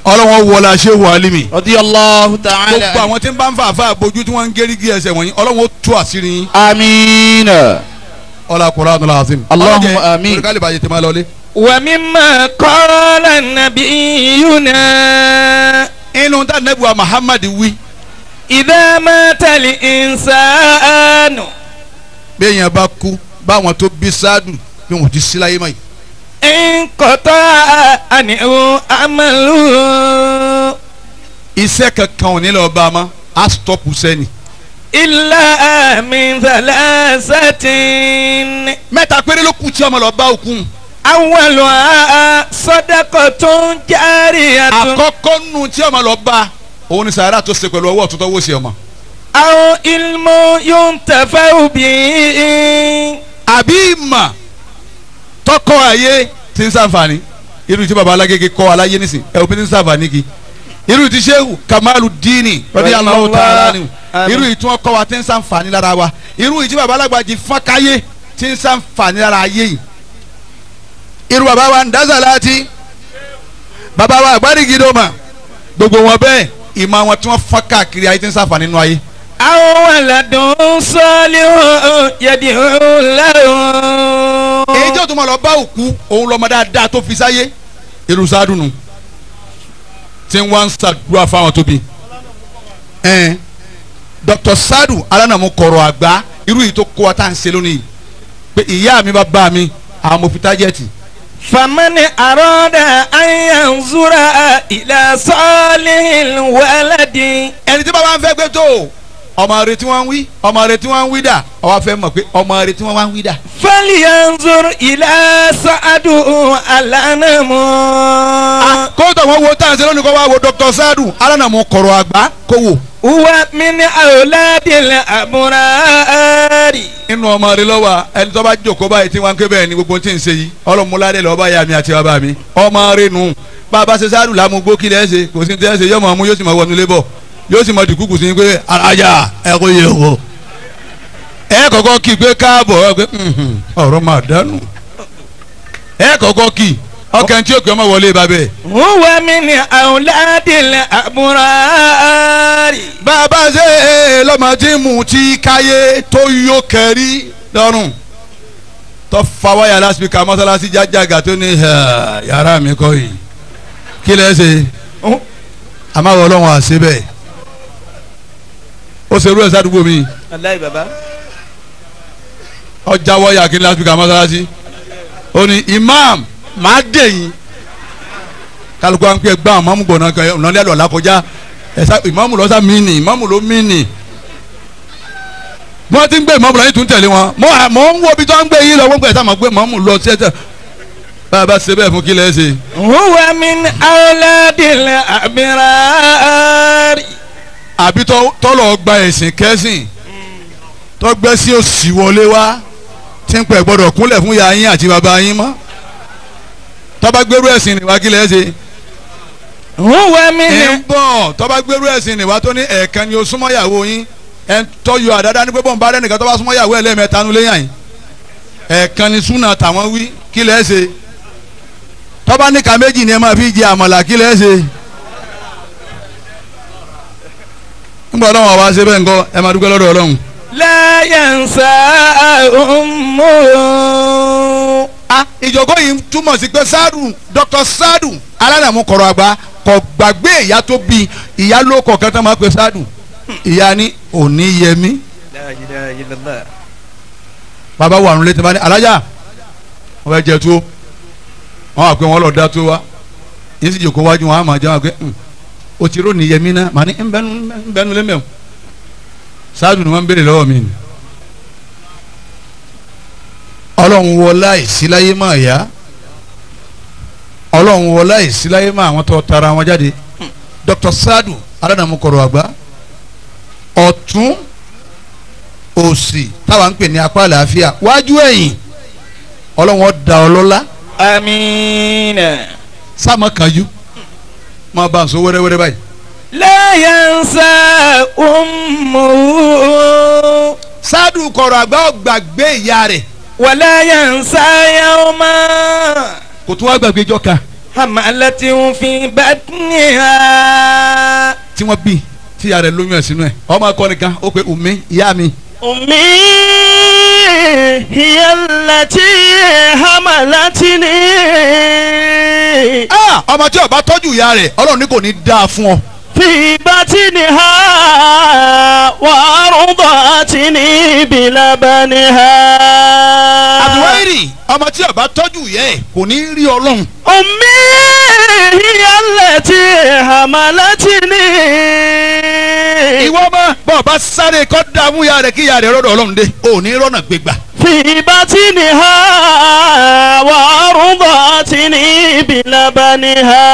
ọlọ́wọ́n wọlé aṣẹ́ wọ alimi. radiyallahu ta'ala. gbogbo àwọn tí ń bá ń fa àfa àbójú tí wọ́n ń gẹ́rígì ẹsẹ̀ wọ̀nyí ọlọ́wọ́n tú àṣírí yín. àmín. ọlá Qur'anul Azim. Allahumma àmín. orí kálí bàjẹ́ tí ma lọ lé. wa mimma qala nabiyyuna. inú tá nẹ́bùwà Muhammad wí. idha matal insanu. bí èèyàn bá kú báwọn tó bí sáádù bí wọn ti sí láyé mọ́ yìí. nkọta anihu amalu. iṣẹ́ kankan ò ní lọ bá a mọ́ a stọ́pù sẹ́ni. illa min thalathatin. mẹ́ta péré ló kù tí ọmọ lọ bá òkun. awwaluha sadaqatun jariyatun. àkọ́kọ́ nù tí ọmọ lọ bá òun ni sàárà tó ṣe pẹ̀lú ọwọ́ ọ̀tún tó wọ́ sí ọmọ. aw ilmu yuntafa'u bihi. àbí ìmọ̀ tọkọ ayé tí ń ṣàǹfààní irú tí baba alágége kọ́ aláyé nísìn ẹ òbí tí ń ṣàǹfààní kí irú tí Sheikh Kamalu Dini radiyallahu ta'ala anhu irú tí wọ́n kọ́ wa tí ń ṣàǹfààní lára wa irú tí baba alágbàjì fọ́nkáyé tí ń ṣàǹfààní lára ayé yìí irú baba wa Ndazalati baba wa Agbarigidoma gbogbo wọn bẹ́ẹ̀ ìmọ̀ wọn tí wọ́n fọ́n káàkiri ayé tí ń ṣàǹfààní nínú ayé. aw waladun salihun yad'u lahu. èyí tí o tún ma lọ bá òkú òun lọ́mọ dáadáa tó fi sáyé irú sáádùnù tí wọ́n ń ṣàdúrà fáwọn tóbi Dr. Sadu alánàmú kọ̀rọ̀ àgbà irú yìí tó kó wa tá à ń ṣe lónìí pé ìyá mi bá mi àwọn mo fi tájẹ́ẹ̀tì. famani arada an yanzura ila salihil waladi. ẹni tí bàbá ń fẹ́ gbé tó ọmọ rẹ tí wọ́n ń wí ọmọ rẹ tí wọ́n ń wí dà ọwọ́ fẹ́ mọ̀ pé ọmọ rẹ tí wọ́n wá ń wí dà. falyanzur ila Sa'adu alanamu. kóòtù àwọn wo tá à ń ṣe lónìí kó wá wo Dr. Sadu alánàmú kọ̀rọ̀ àgbà kó wò. huwa min awladil abrari. inú ọmọ rẹ lọ́wọ́ ẹni tó bá jókòó báyìí tí wọ́n ń ké bẹ́ẹ̀ ni gbogbo tí ń ṣe yìí ọlọ́múládé lọ́ọ́ bá yà mí àti bàbá mi ọmọ rẹ nù bàbá ṣe Sadu làmúgbó kí lẹ́ ṣe kò sí ní tẹ́ ṣe yọmọ ọmú yóò sì mọ wọnú lébọ̀ yóò sì mọ dìkúkù sí pé alájà ẹ kò yẹ o ẹ kọ́kọ́ kí pé káàbọ̀ ẹ pé ọ̀rọ̀ máa dánù ẹ kọ́kọ́ kí ọkàn tí ó kí ọmọ wọlé babẹ. huwa min awladil abrari. bàbá ṣe lọ́mọ tí mú ti káyé tó yó kẹrí lọ́rùn tó fa wáyà lásìkò mọ́sálásí jájàgà tó ní yàrá mi kọ́ yìí kí lẹ́ ṣe àmọ́ ọlọ́run àṣẹ bẹ́ẹ̀ ó ṣerú ẹ̀ sádùúgbò mi. aláì baba. ọjà wọ́yà kí ni lásìkò mọ́sálásí ó ní imam máa dé yín kálukú à ń pè gbà mọ́mú gbọ̀nà kan ọ̀nà lẹ́lọ́ làkọjá ẹ̀sà ìmáàmù lọ́sà mìíní ìmáàmù ló mìíní wọ́n ti ń gbé ìmáàmù lọ́yìn tún tẹ̀lé wọn mọ́ ń wo ibi tó ń gbé yín lọ wọ́n gbé ẹ̀sà máa gbé ìmáàmù lọ sí ẹ̀sẹ̀ bàbá ṣe bẹ́ẹ̀ fún kí lẹ́ ṣe. huwa min awladil abrari. àbí tọ́lọ̀ gba ẹ̀sìn kẹ́sìn tọ́gbẹ́ sí òsì wọlé wá tí ń pẹ̀ gbọ́dọ̀ kúnlẹ̀ fún ya yín àti bàbá yín mọ́ tọ́ba gbérú ẹ̀sìn nìwá kí lẹ́ ṣe. huwa min. ń bọ̀ tọ́ba gbérú ẹ̀sìn nìwá tó ní ẹ̀ẹ̀kan ni o súnmọ́ ìyàwó yín ẹ̀ ń tọ́jú àdáda ní pé bọ́n bá dẹ́nìkan tọ́ba súnmọ́ ìyàwó ẹ̀ lẹ́ẹ̀mẹ́ta nu léyàn yín ẹ̀ẹ̀kan ni súnà tàwọn wí kí lẹ́ ṣe. tọ́ba níka méjì ni ẹ máa fi jẹ àmàlà kí lẹ́ ṣe. nígbà ọlọ́run àwa ṣe bẹ́ẹ̀ ńkọ́ ẹ máa dúpẹ́ lọ́dọ̀ ọlọ́run. la yansa ummu. ìjọ̀gbọ́n yìí túmọ̀ sí pé Sadu Dr. Sadu alánàmú kọ̀rọ̀ àgbà kò gbàgbé ìyá tó bí ìyá ló kọ̀ọ̀kan tó máa pe Sadu ìyá ní òní yẹmí. bàbá wà nílé tí wọ́n bá ní alájà wọ́n fẹ́ jẹ tó wọ́n wà pé wọ́n lọ dá tó wá yín sì jòkó wájú wọn á máa jẹ́ wọn pé o ti rò ní yẹmí náà màá ní ń bẹnu lẹ́mẹ̀ọ́ Sáàdù ni wọ́n ń béèrè lọ́wọ́ mi ni ọlọ́run wọlá ìsíláyé máa yá ọlọ́run wọlá ìsíláyé máa àwọn tó tara wọn jáde Dr. Sáàdù aládàmúkọ̀rọ̀ àgbà ọ̀tún òsì táwa ń pè ní apá àlàáfíà wájú ẹ̀yìn ọlọ́run ọ̀dà ọlọ́lá amiina. sáàmà kanjú máa bá ń so wẹ́rẹ́wẹ́rẹ́ báyìí. la yansa ummuhu. Sáàdù kọ̀rọ̀ àgbà gbàgbé ìyá rẹ̀. wala yansa yawma. kò tún wá gbàgbé jọ kan. hamalatin fi batniha. tí wọ́n bí tí ìyá rẹ̀ lóyún ẹ̀ sínú ẹ̀ ọmọ akọni kan ó pe Ummi ìyá mi. ummi hiya allati hamalatini. ọmọ tí ó bá tọ́jú ìyá rẹ̀ Ọlọ́run ní kò ní dáa fún ọ. fi batniha wa ardatini bilabaniha. àdùwárì ọmọ tí ó bá tọ́jú ìyá ẹ̀ kò ní rí Ọlọ́run. ummi hiya allati hamalatini. ìwọ ọmọ bọ́ọ̀ bá sáré kọ́ dààmú ìyá rẹ̀ kí ìyá rẹ̀ rọ́dọ̀ Ọlọ́run dé ò ní rọ́nà gbégbà. fi batniha wa ardatini bilabaniha.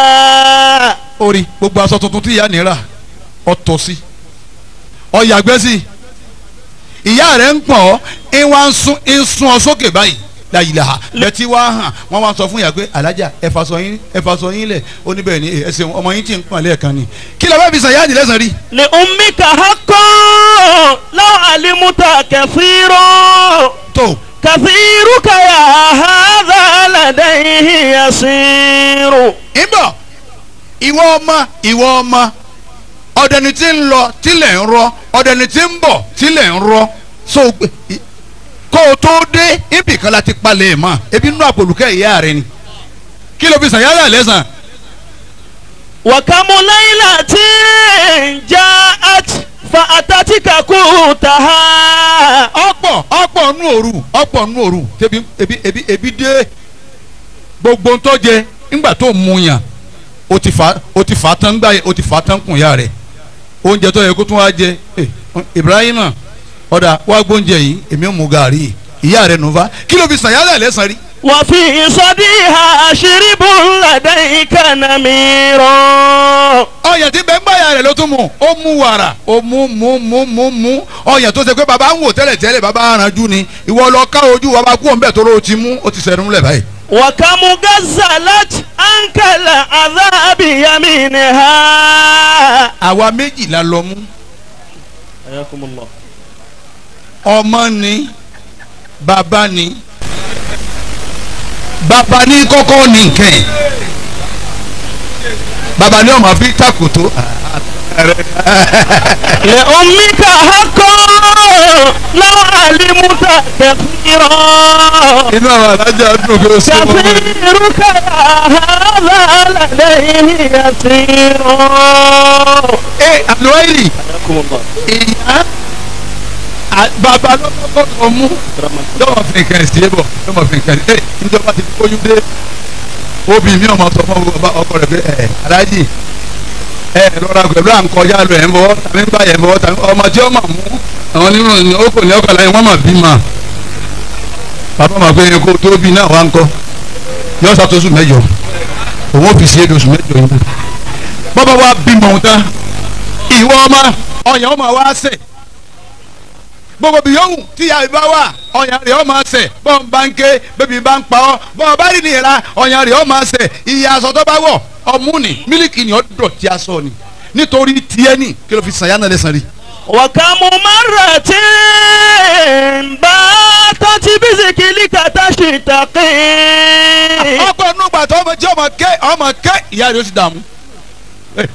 orí gbogbo aṣọ tuntun tí ìyá nira ọtọ sí ọyàgbẹ́ sí ìyá rẹ̀ ń pọ̀ ń sun ọ sókè báyìí láyìlá lẹ́tí wá hàn wọ́n wá sọ fún ìyá pé alájà ẹ̀fà sọ yín lẹ̀ ó níbẹ̀ ni ẹsẹ̀ ọmọ yín ti ń pọ̀n lẹ́ẹ̀kan ni kí ló bá fi sàn yá ni lẹ́sàn rí. li ummika haqqan law alimuta kathiro. tó kathiruka ya hadha ladayhi yasiru. ìbọ̀ ìwọ ọmọ ọ̀dẹni tí ń lọ tílẹ̀ ń rọ ọ̀dẹni tí ń bọ̀ tílẹ̀ ń rọ so kó o tó dé ibì kan láti palẹ̀ mọ́ ebi nínú àpòlùkẹ́ ìyá rẹ ni kí ló fi sàn yálà lẹ́sàn. wa kamu laylatin ja'at fa atatika kutaha. ọ̀pọ̀ nú òru tẹbi ebi dé gbogbo ntọ́ jẹ ńgbà tó mú yàn o ti fa tán gbà yẹ o ti fa tán kùn ya rẹ oúnjẹ tó yẹ kó tún wá jẹ Ibrahima ọ̀dà wá gbóúnjẹ yìí èmi ò mú gàrí ìyá rẹ nùfà kí ló fi sàn yálà lẹ́sàn rí. wa fi sadiha shiribun ladayka namiro. ọyàn tí bẹ́ẹ̀ ń bá ya rẹ̀ ló tún mú ó mú wàrà ó mú ọyàn tó ṣe pé baba ń wò tẹ́lẹ̀ baba aranjú ni ìwọ lọ ká ojú baba kú òǹbẹ̀ tó ló ti mú ó ti sẹ̀rùn lẹ̀ báyìí. wa kamu gazzalat ankala adhabi yaminha. àwa méjìlá lọ mú ayakumullah. ọmọ ni baba ni baba ní kọ́kọ́ ní nǹkan ẹ̀ baba ní ọmọ fi takoto. li ummika haqqan law alimuta kathira. inú àwọn alájà dùn kí o sọ fún mi. kathiruka hadha ladayhi yasiru. àlùwáìlì ìyá bàbá lọ́kọ́ tó mú lọ́wọ́ fi nǹkan ẹ̀sìn bọ̀ lọ́wọ́ fi nǹkan ẹ̀sìn níjọba ti kóyún dé obì mi ọmọ sọ fún ọkọ rẹ pé aláàjì lọ́ra pẹ̀lú à ń kọjá lọ ẹ̀ ń bọ̀ tàbí ń bá yẹ̀ ń bọ̀ tàbí ọmọ tí ó mà mú àwọn onírun ó kò ní ọkọ̀ láyé wọ́n mà bí mà bàbá mà pé kó tó bí náà wá ń kọ́ yọ sàtó oṣù mẹ́jọ òun ò fi ṣe é oṣù mẹ́jọ yìí bàbá wa bímọ òun tán ìwọ ọmọ ọyàn ọmọ wa sẹ̀ gbogbo bí yòówù tí ìyá ìbá wà ọyàn rẹ̀ ọmọ sẹ̀ bọ́n bá ń ké bébí bá ń pa ọ́ bọ́n bá rí nìyẹra ọyàn rẹ̀ ọmọ sẹ̀ ìyá aṣọ tó bá wọ̀ ọmú ni mílíkì ni ọdọ̀ tí a sọ ni nítorí tiẹ̀ ni kí ló fi sàn yánà lẹ́sàn rí. wa kamu marratin batati bizikilika tashtaqi. ọ̀pọ̀ nùgbà tó ọmọ jẹ́ ọmọ ké ìyá rẹ̀ ó ti dààmú.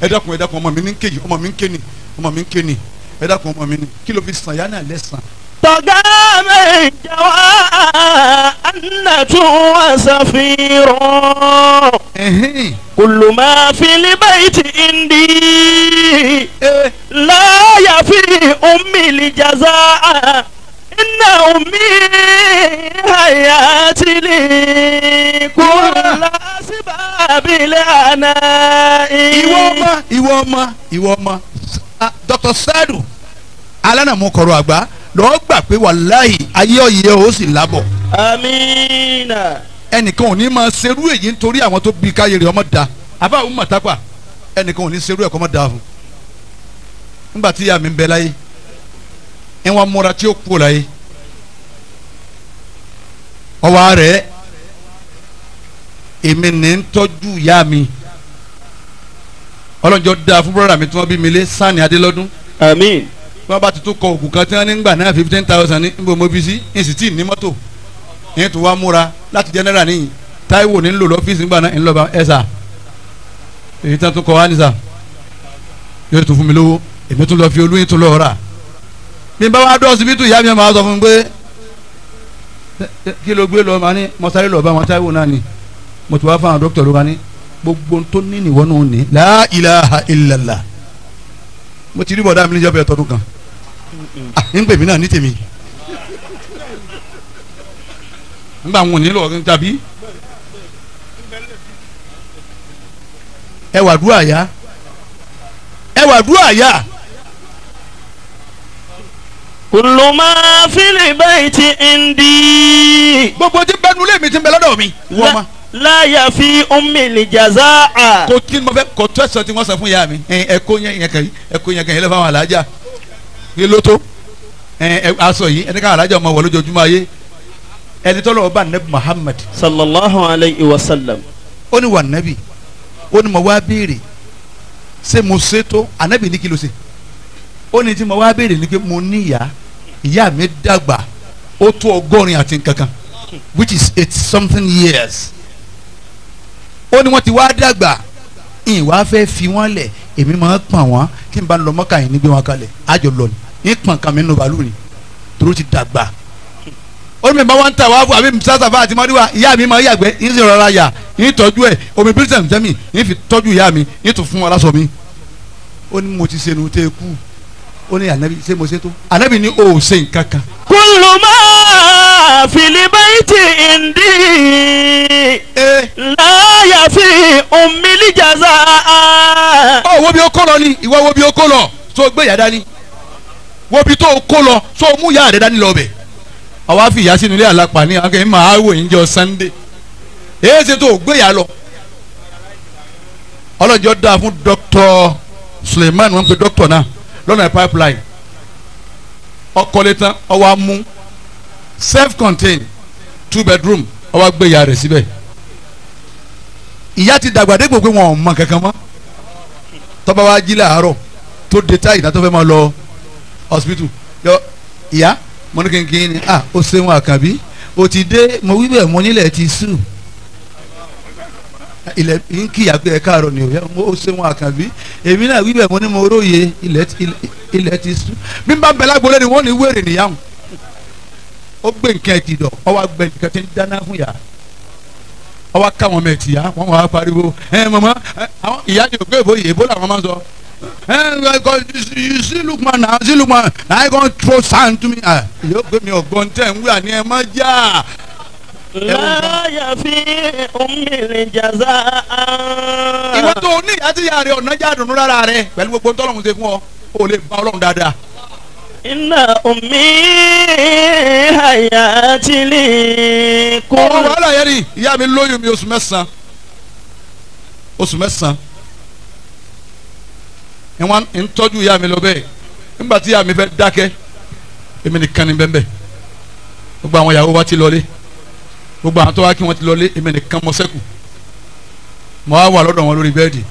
ẹ dákun ọmọ mi ní kéjì ọmọ mi ń ké ni ẹ dákun ọmọ mi ní kí ló fi sàn yánà lẹ́sàn. tọ́gá mi jẹ́wọ́ anatu asafiro. kullu ma fil bayti indi la yafi ummi li jazaa inna ummi hayatili kulla sibabil ana'i. ìwọ ọmọ Dr. Sadu alánàmúkọrọ àgbà lọ́ọ́ gbà pé wàláhì ayé ọ̀yẹ́ ó sì lábọ̀. Amina. ẹnìkan ò ní máa ṣerú èyí nítorí àwọn tó bí káyé rẹ̀ ọmọ da àbá òun mọ̀tápà ẹnìkan ò ní ṣerú ẹ̀kọ́ ọmọ da fún. nígbà tí ìyá mi ń bẹ láyé ẹ wọn múra tí ó kú láyé ọwọ́ rẹ̀ èmi ní ń tọ́jú ìyá mi ọlọ́njọ́ da fún bọ́dà mi tí wọ́n bí mi lé Sani Adélọ́dún. Àmín. wọ́n bá ti tún kọ ògùn kan tí wọ́n ní gbà náà 15,000 ní nbọ mo bí sí ní sì tí ní mọ́tò ní tó wá múra láti general níyìn Táíwò ní ń lò lọ́fíìsì nígbà náà ń lọ́ba ẹ̀sà èyí tán tún kọ wá ní sà yóò tún fún mi lówó èmi tún lọ fi olóyin tún lọ rà bí n bá wá dọ́ síbítù ìyá mi máa sọ fún mi pé kí ló gbé lọ máa ní mọ́sálẹ́ lọ́ọ́ bá wọn Táíwò náà ni mo ti wá fáwọn dókítà ló bá ní gbogbo tó ní ìwọ náà ní la ilaha illallah mo ti rí bọ̀dá mi níjọba ẹ̀tọ́dún kan ń pè mí náà ní tèmi nígbà wọn nílò ọ̀gá tàbí ẹwà dúró àyà kullu ma fil bayti indi. gbogbo tí bẹnu lé mi ti bẹ lọ́dọ̀ mi wọ́n ma. la yafi ummil jazaa. kò tí mo fẹ́ kò tó ẹ̀sán tí wọ́n sọ fún ìyá mi ẹ̀kọ́ yẹn kàn yín lọ́fà àwọn alájà kí ló tó aṣọ yìí ẹni ká alájà ọmọ wọ lójoojúmọ́ ayé ẹni tó lọ́wọ́ bá nẹ́bí Muhammad sallallahu alayhi wa sallam. ó ní wà nẹ́bí ó ní mo wá béèrè ṣé mo ṣe tó ànábì ní kí ló ṣe ó ní tí mo wá béèrè ní pé mo ní ìyá mi dàgbà ó tó 100 àti nǹkankan which is 80-something years ó ní wọ́n ti wá dàgbà ìyìn wá fẹ́ fi wọ́n lẹ̀ èmi máa ń pọ̀n wọ́n kí n bá ń lọ mọ́kà yìí nígbé wọn kalẹ̀ àjọ lọ ní pọ̀n kan mi nínú bàálù ni torí ti dàgbà ó ní mi bá wọn ń tà wá fún àbí sàṣàfà àti mọ́ríwá ìyá mi máa yàgbẹ́ yín sì rọra yà yín tọ́jú ẹ̀ omi bírísẹ̀ jẹ́mi yín fi tọ́jú ìyá mi yín tún fún wọn lásọ mi ó ní mo ti ṣe nu tẹ́ kú ó ní ànábì ṣé mo ṣe tó ànábì ní o ò ṣe nǹkan kan. kullu ma fil bayti indi la yafi ummil jazaa. ó wo bí o kó lọ ni ìwọ wo bí o kó lọ so gbé ìyá dání wo bí tó o kó lọ so mú ìyá rẹ dání lọ bẹ̀ àwa fi ìyá sínú ilé àlápá ní àwọn kẹ́hìn máa wò yín jọ Sunday èyí ṣe tó o gbé ìyá lọ ọlọ́jọ́ dáa fún Dr. Suleiman wọn pe doctor náà lọ́nà pipeline ọkọlẹ̀ tán ọwọ́ amú self-contained 2-bedroom ọwọ́ gbé ìyá rẹ̀ síbẹ̀ ìyá ti dàgbà dé gbogbo wọn ò mọ kankan mọ́ tọ́ba wa jí láàárọ̀ tó dé táyì náà tó fẹ́ máa lọ hospital yọ ìyá mo ní kínkín ni ó ṣeun àkànbí o ti dé mo wí bẹ́ẹ̀ mo nílẹ̀ ti sùn ilẹ̀ ń kíyà pé ẹ káàárọ̀ ni ó ṣeun àkànbí èmi náà wí bẹ́ẹ̀ mo ní mo róye ilẹ̀ ti sùn bí n bá bẹ̀ lágbolé ni wọ́n ní wéèrè nìyàwó ó gbé nǹkan ẹ̀ ti dọ̀ ọ wá gbẹ nǹkan tí ń dáná fún yà ọ wá káwọn ọmọ ẹ̀ tì yá wọ́n wá pariwo mama àwọn ìyá ni ògbé ìbò yìí èbó làwọn máa ń sọ you see Lukman now I gonna throw sand to me yóò gbé mi ọ̀gbọ́n tẹ̀ ń wíwà ní ẹ má já. la yafi ummil jazaa. ìwọ tó o ní ìyá tí ìyá rẹ ọ̀nà já dùnú rárá rẹ pẹ̀lú gbogbo tọ́lọ́hún ṣe fún ọ o lè bá Ọlọ́run dáadáa. inna ummi hayatili kun. ọ̀rọ̀ wàhálà yẹn ni ìyá mi lóyún mi oṣù mẹ́sàn-án ìwọ̀n ń tọ́jú ìyá mi lọ bẹ́ẹ̀ nígbà tí ìyá mi fẹ́ dákẹ́ èmi nìkan ni bẹ́ẹ̀ gbogbo àwọn ìyàwó wa ti lọlé gbogbo àwọn tó wá kí wọ́n ti lọlé èmi nìkan mọ sẹ́kù mo wá wà lọ́dọ̀ wọn lórí bẹ́ẹ̀dì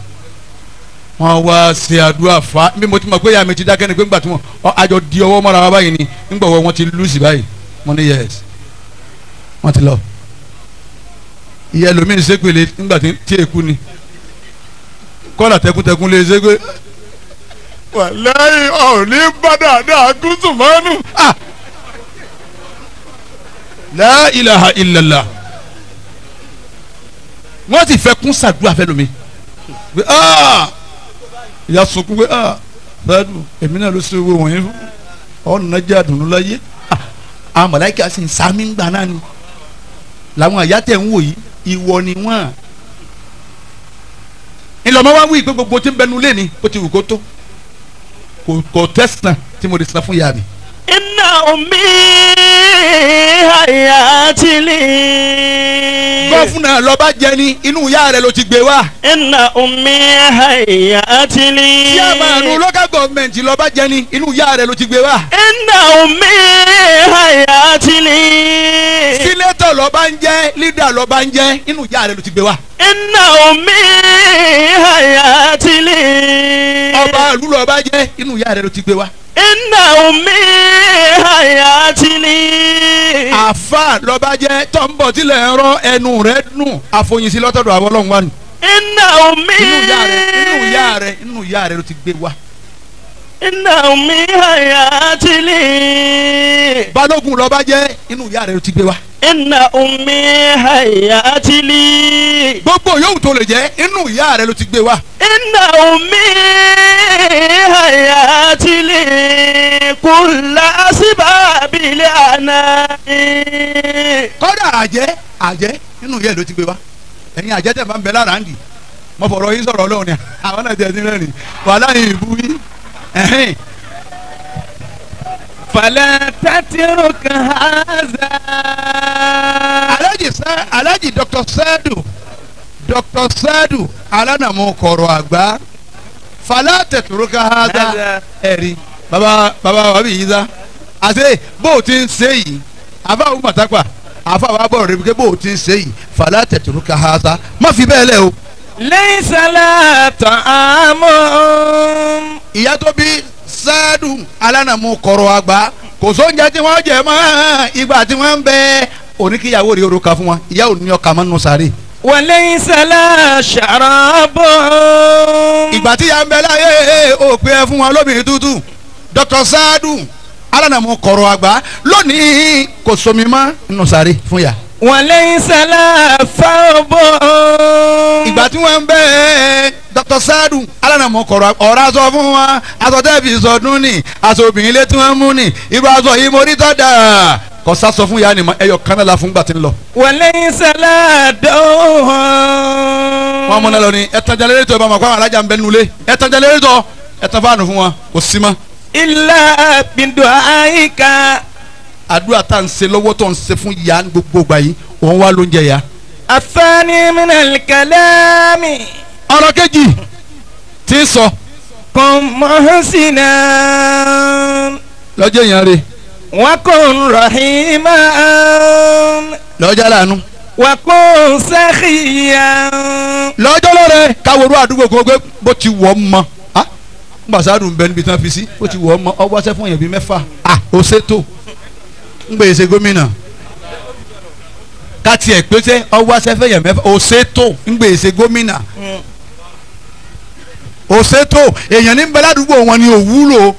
wọ́n wá ṣe àdúrà fa bí mo ti mọ̀ pé ìyá mi ti dákẹ́ ni pé nígbà tí wọ́n àjọ di ọwọ́ mọ́ra wa báyìí ni nígbà wọ́n ti lùsì báyìí mo ní yes wọ́n ti lọ ìyá ẹlòmíín ṣépele nígbà tí èkú ni kọ́là tẹkuntẹkun lè ṣe pé wàláyé ọ̀ní bá dáadáa gúúsù mọ́nú. La ilaha illallah wọ́n ti fẹ́ kún sàdúrà fẹ́ lómi pé ìyá sunkún pé fẹ́ẹ́dù èmi náà ló ṣe owó wọ̀nyí fún ọ̀nà jẹ́ àdùnnú láyé àwọn màláíkà sì ń sami ń gbà náà ni làwọn àyà tẹ̀ ń wò yìí ìwọ ni wọ́n. ìlọ́mọ wa wí pé gbogbo tí ń bẹnu lé ni ó ti wù kó tó kò tẹ̀sán tí mo lè san fún ìyá mi. inna ummi hayatili. gọ́fúnà lọ́ba jẹ ní inú ìyá rẹ̀ ló ti gbé wá. inna ummi hayatili. tí a máa nu local government lọ́ba jẹ ní inú ìyá rẹ̀ ló ti gbé wá. inna ummi hayatili. sínétọ̀ lọ́ba ń jẹ́ lídà lọ́ba ń jẹ́ inú ìyá rẹ̀ ló ti gbé wá. inna ummi hayatili. ọba ìlú lọ́ba jẹ́ inú ìyá rẹ̀ ló ti gbé wá. inna ummi hayatili. àfa lọ́ba jẹ́ tọ́ǹbọ̀ tilẹ̀ ń rọ ẹnu rẹ̀ nù àfọyínsí lọ́tọ̀dọ̀ àwọn ọlọ́run wa nù. inna ummi. inú ìyá rẹ̀ ló ti gbé wá. inna ummi hayatili. balógun lọ́ba jẹ́ inú ìyá rẹ̀ ló ti gbé wá. inna ummi hayatili. gbogbo yòówù tó lè jẹ́ inú ìyá rẹ̀ ló ti gbé wá. inna ummi hayatili. kulla asbabil anani. kọ́dà àjẹ́ inú ìyá rẹ̀ ló ti gbé wá. ẹ̀yin àjẹ́ tẹ̀ máa ń bẹ lára ń dì mo fọ̀rọ̀ yín sọ̀rọ̀ ọlọ́run ni àwọn náà jẹ́ sílẹ̀ ni wàhálà yìí ìbú yín. fala tatruk hadha. Alhaji Dr. Sadu alánàmú kọ̀rọ̀ àgbà fala tatruka hadha ẹ̀rí baba wàbí yìí sá àti bó o ti ń ṣe yìí àfa àwọn mọ̀tàpá àfa àwọn abọ́rọ̀ rẹ̀ bí bó o ti ń ṣe yìí fala tatruka hadha má fi bẹ́ẹ̀ lẹ́ o. laysa la ta'amun. ìyá tó bí Sadu alánàmú kọ̀rọ̀ àgbà kò sóúnjẹ tí wọ́n jẹ mọ́ ìgbà tí wọ́n ń bẹ oníkíyàwó rí orúkọ fún wọn ìyá ò ní ọkà mọ́ nù sáré. wa laysa la sharabun. ìgbà tí ìyá ń bẹ láyé ó pé ẹ fún wọn lóbìnrin tútù Dr. Sadu alánàmú kọ̀rọ̀ àgbà lónìí kò somi mọ́ nù sáré fún yà. wa laysa la thawbun. ìgbà tí wọ́n ń bẹ Dr. Sadu alánàmú kọ̀rọ̀ ọ̀rọ̀ aṣọ fún wọn aṣọ tẹ́ẹ̀fì sọdún ni aṣọ obìnrin ilé tí wọ́n mú ni irú aṣọ yìí mo rí tọ́ da kò sásọ fún yanni ẹyọ kan náà la fún gbà tí ń lọ. wa laysa la dawhan. wọ́n mú náà lọ ní ẹ̀tàn jẹnẹrétọ̀ ẹ̀ bá ma kó àwọn alájà ń bẹ nulẹ̀ ẹ̀tàn jẹnẹrétọ̀ ẹ̀tàn fáànù fún wọn kò sí mọ́. illa bidu'aika. àdúrà tá à ń ṣe lọ́wọ́ tó ń ṣe fún ìyá gbogbo gbà yìí òun wá ló ń jẹ ya. athani minal kalami. ọ̀rọ̀ kejì tí ń sọ. kun muhsinan. lọ́jọ́ yẹn rè. wa kun rahiman. lọ́jọ́ lànà. wa kun sakhiyan. lọ́jọ́ lọ́rẹ́ káwọ́rú àdúgbò kó gbé bó ti wọ̀ ọ́ mọ́ gbàsádùn bẹ níbi tí wọ́n fi sí bó ti wọ̀ ọ́ mọ́ ọwọ́ sẹ́ fún yẹn bíi mẹ́fà ó ṣètò ń gbèsè gómìnà káti ẹ̀ pété ọwọ́ sẹ́fẹ̀ yẹn mẹ́fà ó ṣètò ń gbèsè gómìnà ó ṣètò èèyàn ní bẹ́lá àdúgbò wọn ni òwúlò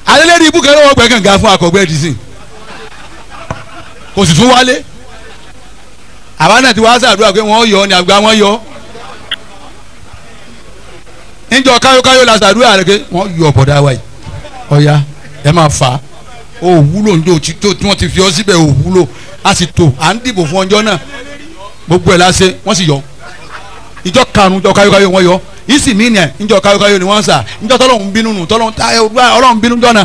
alẹ́lẹ́rì ibùkẹ́ lọ́wọ́ gbẹ̀gànga fún akọ̀gbẹ́ ẹ̀dísìn kò sì tún wálé àwa náà ti wá sàdúrà pé wọ́n yọ ni àgbà wọn yọ níjọ káyọkáyọ la sàdúrà rẹ pé wọ́n yọ ọ̀bọ̀dá wa yìí ọ̀ya ẹ máa fà á ó wúlò ní òtítọ́ tí wọ́n ti fi ọ síbẹ̀ ó wúlò a sì tò à ń dìbò fún ọjọ́ náà gbogbo ẹ̀ la ṣe wọ́n sì yọ ìjọ karùn-ún ìjọ káyọkáyọ wọ́n yọ ìsì mí ni ẹ̀ ìjọ káyọkáyọ ni wọ́n ń sà ìjọ tọ́lọ́hún bínú nù Ọlọ́hun bínú jọ́nà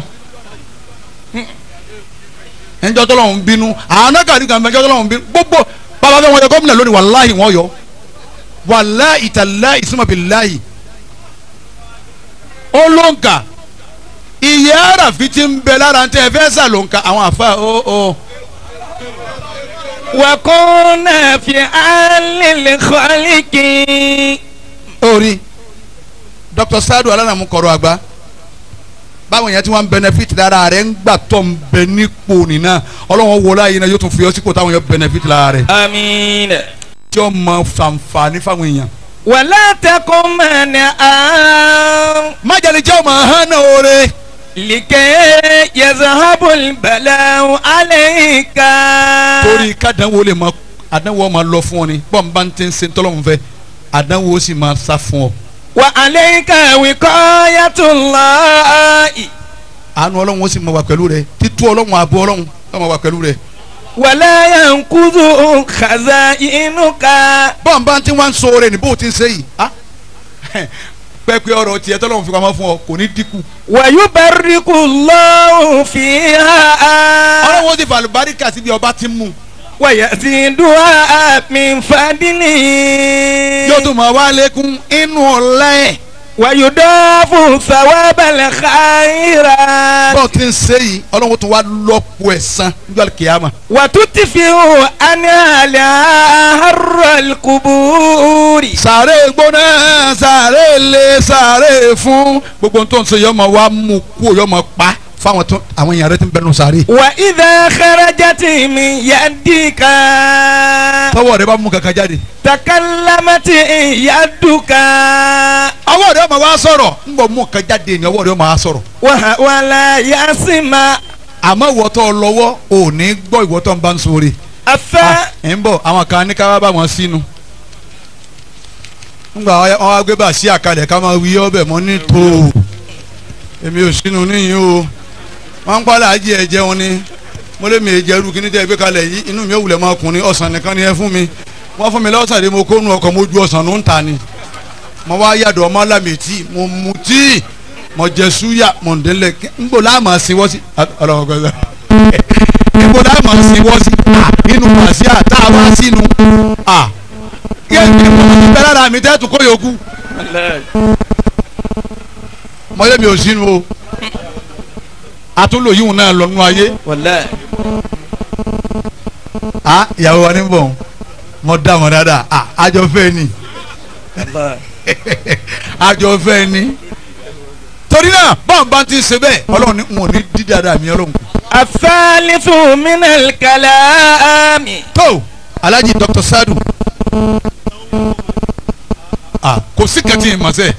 ìjọ tọ́lọ́hún bínú àwọn nákàdí kan ìjọ tọ́lọ́hún bínú gbogbo bàbá fẹ́ wọ́n yọ gómìnà lónìí wàláhì wọ́n yọ wàláhì tàláhì ìsúnmọ̀bìláhì ó ló ń kà iye àràfi ti ń bẹ lára tẹ ẹ fẹ́ sà ló ń kà àwọn àfa ó. wa kunna fi alil khalqi. orí Dr. Sadu alánàmú kọ̀rọ̀ àgbà báwọn yẹn tí wọ́n ń benefit lára rẹ̀ ń gbà tó ń bẹ nípò nìyẹn ọlọ́wọ́n wọlé ayé náà yóò tún fi ọ sípò táwọn yẹn benefit lára rẹ̀. àmín. tí ó mọ fàǹfààní fáwọn èèyàn. wala takun mani'an. májèlé jẹ́ ọmọ hàn náà oore. likay yazhabul bala'u alayka. torí kádánwó lè mọ àdánwó máa lọ fún ọ ni bọ́n bá ń tẹ́ ń ṣe tọ́lọ́mù fẹ́ àdánwó sì máa sá fún ọ. wa alayka wiqayatullahi. àánú ọlọ́run ó sì máa wà pẹ̀lú rẹ títú ọlọ́run ààbò ọlọ́run ó máa wà pẹ̀lú rẹ. wala yankudu khazainuka. bọ́ǹbà tí wọ́n ń sọ oore ní bó ti ń ṣe yìí pẹ́pẹ́ ọ̀rọ̀ tiẹ̀ tọ́lọ́run fi pamọ́ fún ọ kò ní dínkù. wa yubarriku Allahu fiha. ọlọ́run ó ti fa àlùbáríkà síbi ọba ti mú. wa yaziduha min fadli. yóò tún máa wá lékún inú ọ̀la ẹ̀. wa yudafu thawabal khaira. bọ́ọ̀ ti ń ṣe yìí ọlọ́run tún wá lọ́pọ̀ ẹ̀san níjọ́ kíyámà. wa tutfi'u anhala harral quburi. sàárè gbóná sàárè lé sàárè fún gbogbo tó ń ṣe yọmọ wa mú kú yọmọ pa fáwọn tó àwọn èèyàn rẹ ti ń bẹnu sàárè. wa idha kharajati min yadika. tọwọ́ rẹ bá mú kankan jáde. takallamati yaduka. ọwọ́ rẹ ọmọ wa sọ̀rọ̀ ń bọ̀ mú kankan jáde ni ọwọ́ rẹ ọmọ wa sọ̀rọ̀. wala yasma. àmọ́ ìwọ́tọ̀ lọ́wọ́ ò ní gbọ́ ìwọ́tọ̀ ń bá ń sọ̀rọ̀. afẹ́. ń bọ̀ àwọn kan ní ká wá bá wọn sínú. ńgbà wọn wá gbé bá sí àkàlẹ̀ ká máa wí ọbẹ̀ mọ́ ní tó èmi ò sínú níyìn o wọ́n ń pàlà ájì ẹ̀ jẹun ni mo lé mi èjẹrú kí ní tẹ́ gbé kalẹ̀ yìí inú mi ò wulẹ̀ máa kùn ní ọ̀sán nìkan ni ẹ fún mi wọ́n fún mi lọ́sàn dé mo kó nu ọkọ̀ mo ju ọ̀sán ló ń ta ni mo wá yàdọ̀ ọmọ alámẹ̀tì mo mu tíì mo jẹ súyà mo ń délẹ̀ ńgbò láàmà sí wọ́n sí ọlọ́wọ́ ńgbò láàmà sí wọ́n sí nínú màsí àtàwá sínú kí ẹ ní mo ti bẹ́ẹ̀ lára mi tẹ́tù kó yòókù mo lé mi ò sínú o atúlò yìí náà lọ nínú ayé. ìyàwó wa ní bọ̀ mo dá wọn dáadáa àjọ fẹ́ ni àjọ fẹ́ ni torí náà báwọn bá ti ṣe bẹ́ẹ̀ ọlọ́run ní wọn ò ní dí dáadáa mi ọlọ́run. afẹ́lifù minal kalami. tó Alhaji Dr. Sadu kò sí kẹtì ìmọ̀sẹ̀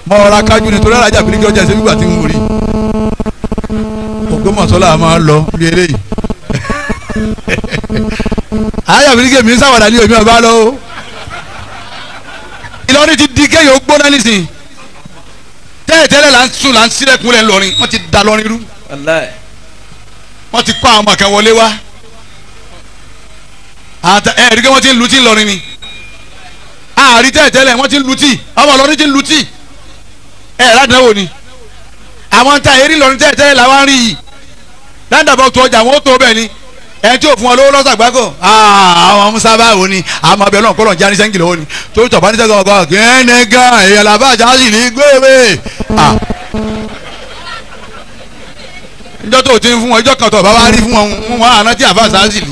mọ ọ̀rá kájú nítorí alájà bíríkì ọjà ṣe gbígbà tí ń wòrí Ògbómọ̀ṣọ́ máa ń lọ bí eléyìí alájà bíríkì mi ń sáwàdà ní omi ọba lọ o Ìlọrin ti di kéèyàn gbóná nísìnyí tẹ́lẹ̀tẹ́lẹ̀ là ń sùn là ń sílẹ̀kùnlẹ̀ ńlọrin wọ́n ti da lọrin rú wọ́n ti kọ́ àwọn ọmọ kan wọlé wá ẹ̀ẹ́dì kí wọ́n ti ń lu tí ńlọrin ni àárí tẹ́lẹ̀tẹ́lẹ̀ wọ́n ti ń lu tí ọmọ Ìlọrin ti ń lu tí ládàáwò ni àwọn ta eré lọrin tẹ́lẹ̀tẹ́lẹ̀ làwọn rí yìí dáńdàbọ̀ tó ọjà wọn ó tó bẹ́ẹ̀ ni ẹ̀ tí ò fún wọn lówó lọ́sàgbákò àwọn musa báwo ni àwọn ọbẹ̀ náà kọ́lọ̀ ń já ní sẹ́ńgì lọ́wọ́ ni tó tọ̀bá ní sẹ́ńgì ọkọ̀ gẹ́nẹ́gà èèyàn làbájá sì ní gbéwé ìjọ tó ti ń fún wọn ìjọ kan tó bá wá rí fún wọn àná tí àfa sáàsì lì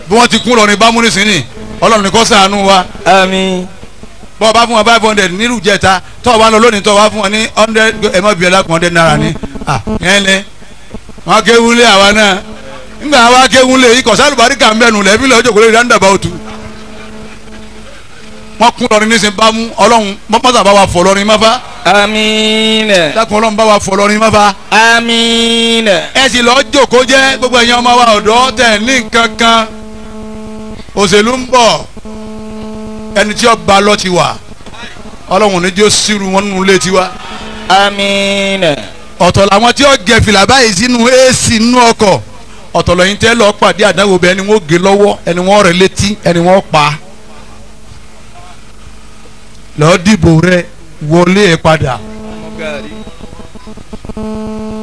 bí wọ́n ti kún lọ́rin bá múni sí ni Ọlọ́run ní kó ṣàánú wa. àmín. bọ́ ọ bá fún wọn 500 nílùú jẹta tọ́ ọ bá lọ lónìí tọ́ ọ bá fún wọn ní 100 ẹ̀mọ́ bíi ẹ̀dá kan 100 naira ni yẹn lẹ wọn kéwúlé àwa náà nígbà wa kéwúlé ikọ̀ sálùbáríkà ń bẹ̀nu lẹ́bí lọ́jọ́ kò lè rí dáńdàbà òtù wọn kún lọrin nísìnyí bá mú Ọlọ́run mọ́tà bá wa fọ̀ lọrin mọ́fà. àmín. dákun Ọlọ́run bá wa fọ̀ lọrin mọ́fà. àmín. ẹ sì lọ jókòó jẹ́ gbogbo ẹ̀yin ọmọ wa ọ̀dọ́ tẹ̀ ní nǹkan kan òṣèlú ń bọ̀ ẹni tí ó ba lọ ti wà Ọlọ́run ní jó sírù wọn nínú ilé tiwa. àmín. ọ̀tọ̀ làwọn tí ó gẹ fìlà báyìí sínú AC nínú ọkọ̀ ọ̀tọ̀ lẹ́yìn tẹ́ lọ́ọ́ pàdé àdáwò bẹ́ẹ̀ ẹni wọ́n gé lọ́wọ́ ẹni wọ́n rẹ̀ létí ẹni wọ́n pa lọ́ọ́ dìbò rẹ wọlé ẹ̀ padà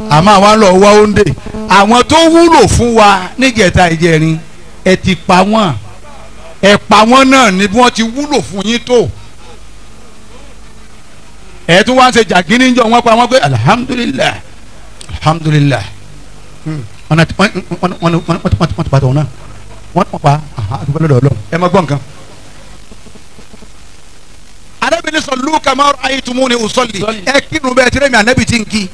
àmọ́ àwọn lọ wá oúnjẹ àwọn tó wúlò fún wa níjẹta ìjẹrin ẹ ti pa wọ́n ẹ pa wọ́n náà ní bí wọ́n ti wúlò fún yín tó ẹ tún wá ń ṣe jàgínní jọ wọ́n pa wọ́n pé alihamudulilayi alihamudulilayi wọ́n ti pàtó wọn náà wọ́n pa àdúgbò lọ́dọ̀ ọlọ́run ẹ má gbọ́ nǹkan. Ànábì sọ lùkà máa ayé tumu ni usọ́lì ẹ kírun bẹ́ẹ̀ tẹ́lẹ̀ mi ànábì ti ń kí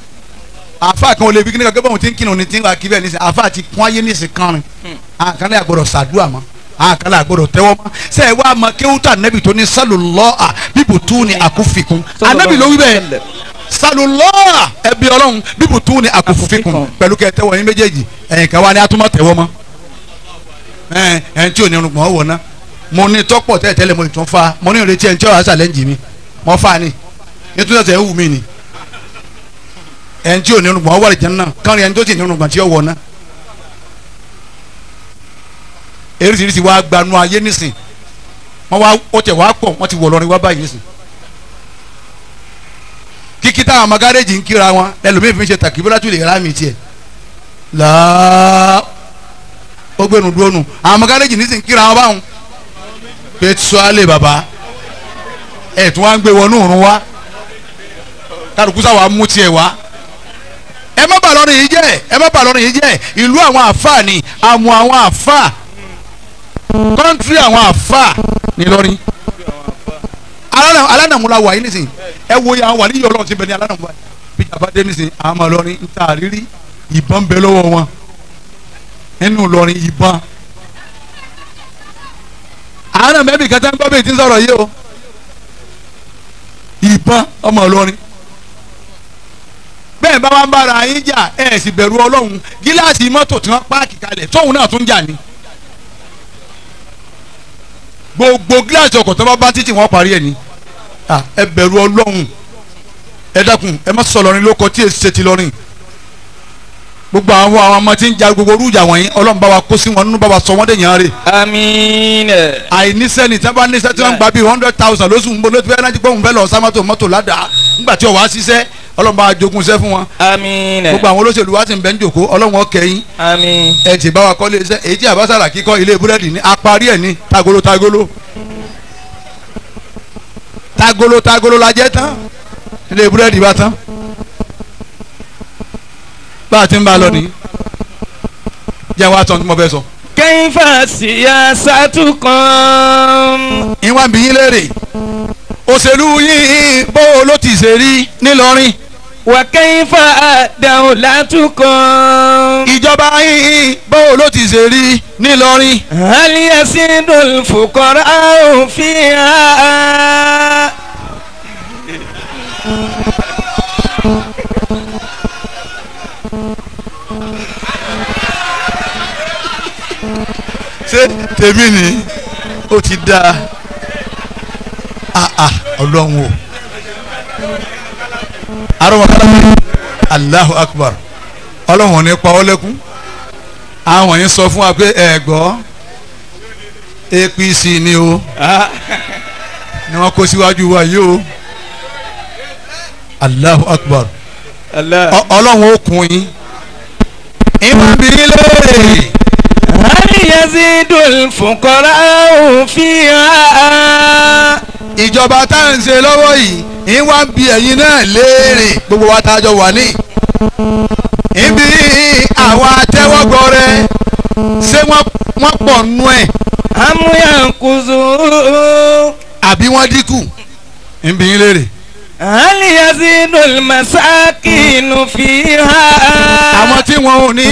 àfa kan ò lè bí kí ni kankan báwọn ti ń kírun ni ti ń wá kí bẹ́ẹ̀ ní sẹ́ àfa ti kún ayé ní ìsìn kan rìn àkànlẹ̀ àgbọ̀dọ̀ sàdúrà mọ́ àkànlẹ̀ àgbọ̀dọ̀ tẹ́wọ́ mọ́ sẹ́ ẹ wá mọ kéwútà ànábì tó ní sálùlọ́ bíbù tú ni àkúfikún ànábì ló wí bẹ́ẹ̀ sálùlọ́ ẹbí ọlọ́run bíbù tú ni àkúfikún pẹ̀lú kẹ́ tẹ́wọ́ yín méjèèjì ẹ̀yìn kan wá ní atúmọ̀ tẹ́wọ́ mọ́ ẹ̀yìn tí ò ní irùngbọ̀n wọ̀ ná mo ní tọ́pọ̀ tẹ́lẹ̀ mo tún fa mo ní ìrètí ẹni tí ọ̀rọ̀ àṣàlẹ̀ ń jì mí mo fa ni nítorí ẹsẹ̀ ń wù mí ni ẹni tí ò ní irùngbọ̀n wà lè jẹun náà kárin ẹni tó sì ní irùngbọ̀n tí ó wọ̀ náà eríṣiríṣi wa gbanú ayé nísìn wọn wá ó tẹ wá pọ̀ wọn ti wọ̀ lọ́rin wá báyìí nísìn kíkí táwọn ọmọ gáréjì ń kíra wọn ẹlòmíì fi ń ṣe tàkìbọ́lájú lè rà mí tiẹ̀ làá ó gbẹnu dúró nù àwọn ọmọ gáréjì nísìn kíra wọn báwọn pẹ̀tùsọ́lẹ̀ bàbá ẹ̀ tí wọ́n á ń gbé wọnú òrùn wá kálukú sáwà mú tiẹ̀ wá ẹ má bà lọ́rin yìí jẹ́ ẹ má bà lọ́rin yìí jẹ́ ìlú àwọn àfáà ni àmọ́ àwọn àfáà kọ́ńtírì àwọn àfáà ní lọ́rin alánàmúlá wà yìí nísìnyí ẹ wo àwọn wà níyọ̀ ọlọ́run ti bẹ ní alánàmúlá bí jàmbá dé nísìnyí àwọn ọmọ lọ́rin ń ta àrírí ìbọn bẹ lọ́wọ́ wọn nínú lọ́rin ìbọn àwọn mẹ́bí kẹta ń gbọ́ bí ti ń sọ̀rọ̀ yìí o ìbọn ọmọ lọ́rin bẹ́ẹ̀ bá wà ń bára yín jà ẹ̀ sì bẹ̀rù ọlọ́run gíláàsì mọ́tò tí wọ́n páàkì kalẹ̀ tóun náà tún jà ní gbogbo gíláàsì ọkọ̀ tó bá bá títì wọ́n parí ẹ̀ ní ẹ bẹ̀rù ọlọ́run ẹ dákun ẹ má sọ lọ́rin lóko tí èsì ṣe ti lọ́rin gbogbo àwọn ọmọ tí ń ja gbogbo orújà wọ̀nyí ọlọ́run bá wa kó sí wọn nínú bá wa sọ wọ́n dé yàn rè. àmín. àìníṣẹ́ ni tí wọ́n bá níṣẹ́ tí wọ́n ń gba bíi 100,000 lóṣù ń bọ́ lóṣù fẹ́ẹ́ rántí pé òun fẹ́ lọ sámọ́tò mọ́tò ládàá nígbà tí ó wá ṣiṣẹ́ ọlọ́run bá wa jogún iṣẹ́ fún wọn. àmín. gbogbo àwọn olóṣèlú wa ti ń bẹ ń jòkó ọlọ́run ọkẹyìn. àmín. ẹ ti bá wa kọ́ lé iṣẹ́ èyí tí àbáṣàrà kíkọ́ ilé búrẹ́dì ní apárí ẹ̀ ní tagolo la jẹ́ tán ilé búrẹ́dì bá tán bá a ti ń bá a lọ nìyí jẹ́ wá tán tí mo fẹ́ sọ. kayfa siyasatukum. ìwọ̀n bí yín léèrè òṣèlú yín bó ló ti ṣe rí nílọrin. wa kayfa dawlatukum. ìjọba yín bó ló ti ṣe rí nílọrin. hal yasidul fuqara'u fiha. ṣé tèmi ni ó ti da ọlọ́run o arọ́mọkálá Allahu Akbar ọlọ́run ní pa ọ́ lẹ́kún àwọn yẹn sọ fún wa pé ẹ gbọ́ APC ni o ni wọ́n kó síwájú wa yìí o Allahu Akbar ọlọ́run ó kún yín ìmọ̀ bí léèrè. hal yazidul fuqara'u fiha. ìjọba tá à ń ṣe lọ́wọ́ yìí ìwà ń bi ẹ̀yin náà léèrè gbogbo wa tá a jọ wà ní. ibi àwọn atẹ́wọ́gbọ́ rẹ ṣé wọ́n pọ̀ nú ẹ̀. am yankuzu. àbí wọ́n dínkù ń bi yín léèrè. hal yazidul masakinu fiha. àwọn tí wọn ò ní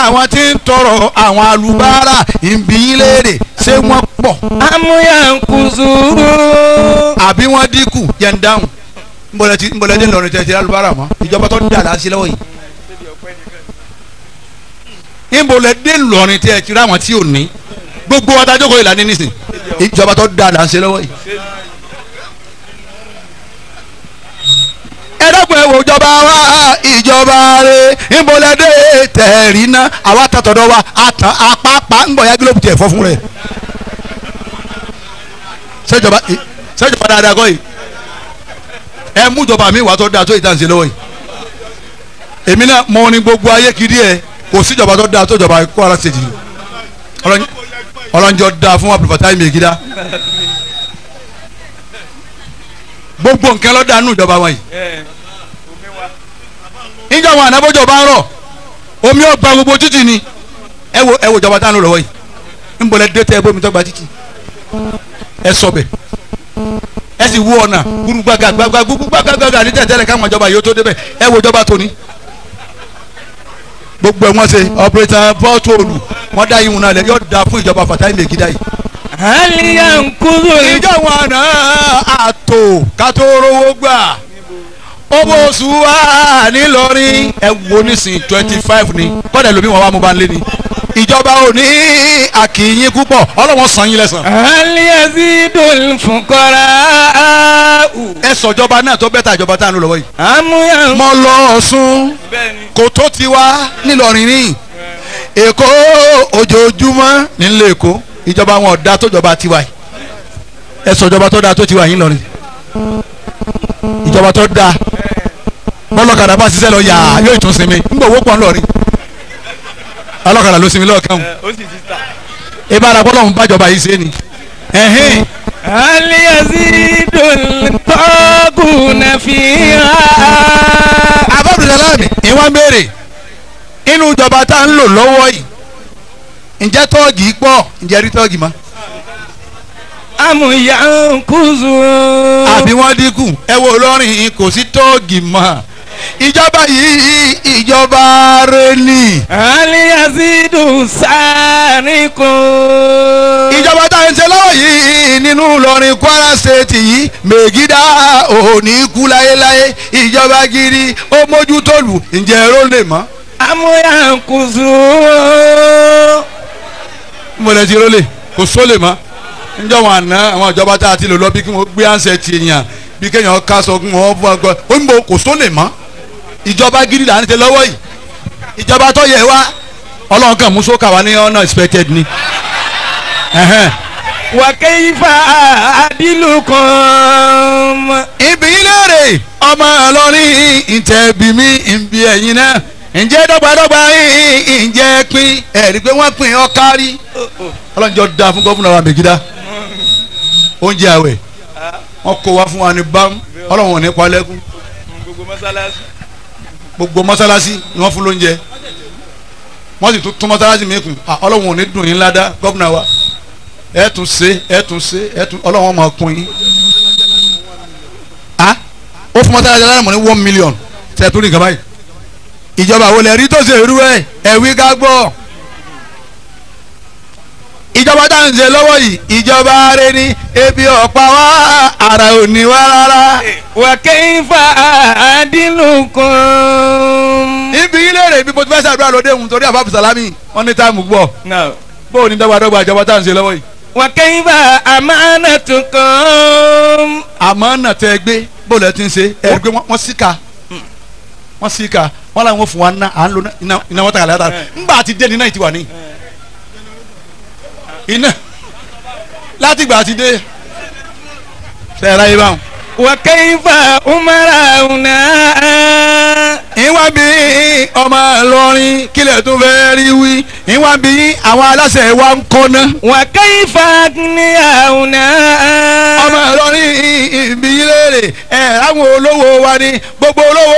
àwọn tí ń tọrọ àwọn alubára ń bi yín léèrè ṣé wọ́n pọ̀. am yankuzu. àbí wọ́n dínkù yẹn dáhùn nbọlẹ́dẹ́ lọ́rin tẹ̀sí alubára mọ́ ìjọba tó dà láti lọ́wọ́ yìí. nbọlẹ́dẹ́ lọ́rin tẹ̀sí àwọn tí ò ní gbogbo wa tájọ́ kọ́ ìlànà nísìn ìjọba tó dà láti lọ́wọ́ yìí. ẹ̀dọ́gbọ̀n ẹ̀wò ìjọba wa ìjọba rẹ̀ nbọlẹ́dẹ́ tẹ̀rí ná àwa tàtọ̀dọ̀ wa àtàn apápá ńbọ̀yá gílóòbù tiẹ̀ fọ́ fún rẹ̀ sẹ́jọba dáadáa kọ́ yìí ẹ mú ìjọba mi wà tó dáa tó ìtànṣe lọ́wọ́ yìí èmi náà mọ ní gbogbo ayé kiri ẹ kò sí ìjọba tó dáa tó ìjọba Kwara State yìí ọlọ́njọ́ dáa fún Abdulfatai Megida gbogbo nǹkan lọ́dà nù ìjọba wọn yìí níjọba ànábọ́jọ bá ń rọ̀ omi ó gba gbogbo títì ni ẹ wo ìjọba tá à ń lò lọ́wọ́ yìí ń bọ̀lẹ̀ dé tẹ́ ẹ bómi tó gba títì ẹ sọ bẹ́ẹ̀ ẹ sì wú ọ̀nà gbúgbàgà ní tẹ̀tẹ̀lẹ̀ káwọn ìjọba yìí ó tó débẹ̀ ẹ wo ìjọba tóní gbogbo ẹ̀ wọ́n ṣe ọ̀pẹ̀rẹ̀tà bọ́ọ̀tòlù wọ́n dá ìhun náà lẹ̀ yóò da fún ìjọba Fatai Megida yìí. hal yankuzu. ìjọba àná àtò kátó rówó gbà owó oṣù wa nílọrin ẹ wo nísìn 25 ni kọ́dà lómi wọn wá mú bá ń lé ni ìjọba ò ní àkìyìn púpọ̀ ọlọ́wọ́n san yín lẹ́san. hal yazidul fuqara. ẹ sọ̀jọba náà tó bẹ́tà ìjọba tá à ń lò lọ́wọ́ yìí. àmúyàn. mo lọ Ọ̀ṣun kò tó tiwa nílọrin ní Èkó ojoojúmọ́ nílé Èkó ìjọba wọn ò dá tó jọba tiwa yìí. ẹ sọ̀jọba tó dáa tó tiwa yìí lọrin ìjọba tó dáa bọ́lọ́kadà bá ṣiṣẹ́ lọ yà á yóò tún sinmi ńgbà owó pọ̀ ńlọrin ọlọ́kadà ló sinmi lọ́ọ̀kan ìbára bọ́lọ́hún bájọba yìí ṣe ni. hal yazidul taguna fiha. abdulsalami ìwọ́n béèrè inú ìjọba tá à ń lò lọ́wọ́ yìí ǹjẹ́ tọ́ọ̀gì pọ̀ ǹjẹ́ rí tọ́ọ̀gì mọ́. àmúyànkúzù. àbí wọ́n dínkù ẹ wo lọ́rìn kò sí tọ́ọ̀gì mọ́ ìjọba yìí ìjọba rẹ ni. aliyazidu sáríkù. ìjọba tá à ń ṣe lọ́wọ́ yìí nínú Ìlọrin Kwara State yìí Mègídà òní kú láyéláyé ìjọba gidi ó mójútó lù ǹjẹ́ ẹ̀rọ lè mọ́. àmúyànkúzù. mo lè ti rólè kò sólè mọ́ njọ́ wọn àná àwọn ìjọba tá a ti lò lọ bí kí wọ́n gbé ànsẹ̀ ti yàn bí kéèyàn ká sọ fún wọn fún ọgbọ́n ó ń bọ̀ kò sólè mọ́ ìjọba gidi là ń ṣe lọ́wọ́ yìí ìjọba tó yẹ wá ọlọ́run kan mú sókà wá ní unexpected ni. wa kayfa adilukum. ibi léèrè ọmọ Ìlọrin ìtẹ̀bí mi ìbí ẹ̀yin náà ǹjẹ́ dọ́gbadọ́gba ǹjẹ́ pín ẹ̀rí pé wọ́n pín ọ kárí ọlọ́run jọ da fún gómìnà wa Mègídà oúnjẹ àwẹ̀ wọ́n kó wa fún wa ní bám ọlọ́run ò ní pa lẹ́kún gbogbo mọ́sálásí ni wọ́n fún lóúnjẹ wọ́n sì tún mọ́sálásí mi kùn ọlọ́run ò ní dùn yín ládàá gómìnà wa ẹ tún ṣe ọlọ́run ọmọ ọkùnrin yín ó fún mọ́sálásí aláàmọ̀ ní 1 million tẹ̀ tó ní nǹkan báyìí ìjọba wo lè rí tó ṣe irú ẹ̀ ẹ̀wí ká gbọ́ ìjọba tá à ń ṣe lọ́wọ́ yìí ìjọba rẹ ni ebi ọ̀pá wa ara ò ní wá rárá. wa kayfa adilukum. ibi ilé rẹ̀ ibi mo ti fẹ́ ṣàdúrà lóde òun torí àbábù sàlámì wọ́n ní táìmù gbọ́. bóò ní dọ́gbadọ́gba ìjọba tá à ń ṣe lọ́wọ́ yìí. wa kayfa amanatukum. àmánà tẹ gbé bó lẹ ti ń ṣe ẹ gbé wọ́n síkà wọ́n làwọn fún wa ná à ń lo iná wọ́n tàgàlẹ́ àtàrà ńgbà àti dé ní náà ti wà ní. iná láti gbà àti dé sẹ́ẹ̀rẹ́ yìí báwọn. wa kayfa umarauna. ìwà bí ọmọ Ìlọrin kílẹ̀ tó fẹ́ rí wí ìwà bí àwọn aláṣẹ wa ń kọ́ná. wa kayfa agniyauna. ọmọ Ìlọrin ìbí léèrè àwọn olówó wa ni gbogbo olówó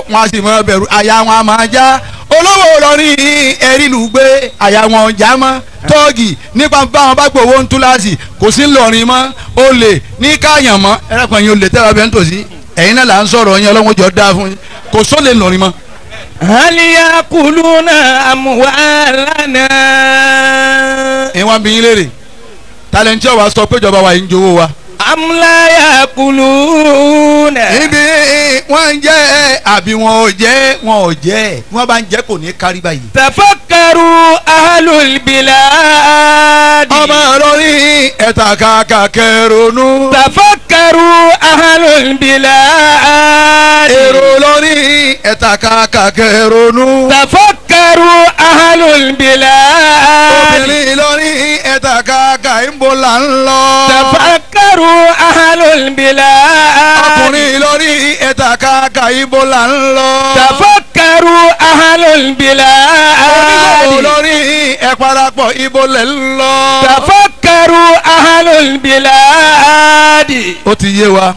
wọn a sì mọ bẹ̀rù àyà wọn a máa já olówó Ìlọrin ẹ̀rí lù gbé àyà wọn já mọ́ tọ́ọ̀gì nípa báwọn bá gbowó ń túláàsì kò sí ńlọrin mọ́ olè ní káyàn mọ́ ẹ̀rọ̀pọ̀ yín olè tẹ́wọ́ bẹ́ẹ̀ ń tòsí ẹ̀yin náà là ń sọ̀rọ̀ yín ọlọ́run jọ dáa fún yín kò sólè ńlọrin mọ́. hal yakuluna amwalana. ìwọ̀n bí yín léèrè tálẹ̀ntì ọ̀wá sọ pé ìjọba wa yìí ń jowó wa. am la yakuluna. ibi wọ́n ń jẹ́ àbí wọn ò jẹ́ wọ́n bá ń jẹ́ kò ní kárí báyìí. tafakkaru ahlul bilad. ọmọ Ìlọrin ẹ̀ta kàkà kẹrònú. tafakkaru ahlul bilad. èrò Ìlọrin ẹ̀ta kàkà kẹrònú. tafakkaru ahlul bilad. obìnrin Ìlọrin ẹ̀ta kàkà ìbòlà ń lọ. tafakkaru ahlul bilad. ọkùnrin Ìlọrin ẹ̀ta kàkà ìbòlà ń lọ. tafakkaru ahlul bilad. onígbòho Ìlọrin ẹ̀ parapọ̀ ìbòlẹ̀ ń lọ. tafakkaru ahlul bilad. ó ti yé wa.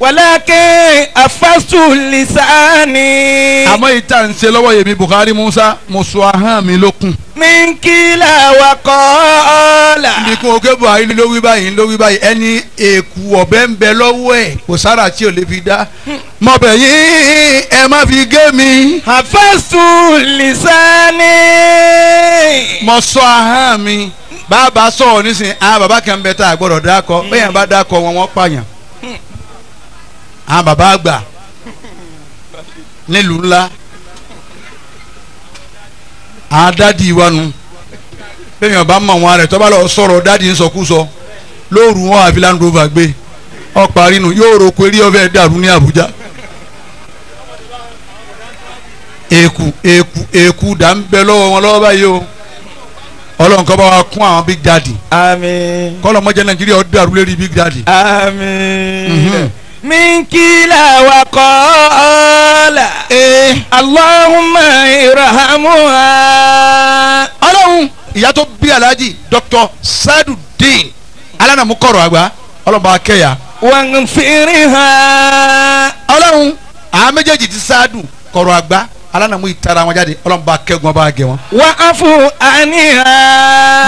walakin afastu lisani. àmọ́ ìta ń ṣe lọ́wọ́ yèmí Buhari Musa mo sọ ahọ́n mi lókun. min kila wa qala. nìkún òkè Buhari ló wí báyìí ẹni èkú ọ̀bẹ ń bẹ lọ́wọ́ ẹ̀ kò sára tí ò lè fi dá. mọ̀bẹ̀ yín ẹ má fi gé mi. afastu lisani. mo sọ ahọ́n mi bàbá sọ̀rọ̀ nísìnyí àwọn bàbá kan bẹ tá a gbọ́dọ̀ dákọ bẹ́ẹ̀ bá dákọ wọn wọ́n pààyàn. àwọn bàbá àgbà nílùú ńlá àwọn dádì wa nu bẹ́ẹ̀ mi ọba mọ̀ wọn rẹ̀ tọ́ba lọ sọ̀rọ̀ dáàdi ńsọkúsọ lóòrù wọn àfi Land Rover gbé ọ̀parí nu yóò ro pé rí ọbẹ̀ dàrú ní Àbújá. èkú dà ń bẹ lọ́wọ́ wọn lọ́wọ́ báyìí o Ọlọ́run kó bá wa kún àwọn Big Daddy. Àmín. kọ́lọ̀ mọ́jẹ́ Nàìjíríà ó dàrú lérí Big Daddy. Àmín. min kila wa qala. Allahumma irhamha. Ọlọ́run ìyá tó bí Alhaji Dr. Sadudeen alánàmúkọ̀rọ̀ àgbà Ọlọ́run bá kẹ́yà. waghfirha. Ọlọ́run àwọn méjèèjì ti sáádù kọ̀rọ̀ àgbà alánàmú ìtara wọn jáde Ọlọ́run bá kẹ́gun bá gẹ̀ wọn. wa'fu anha.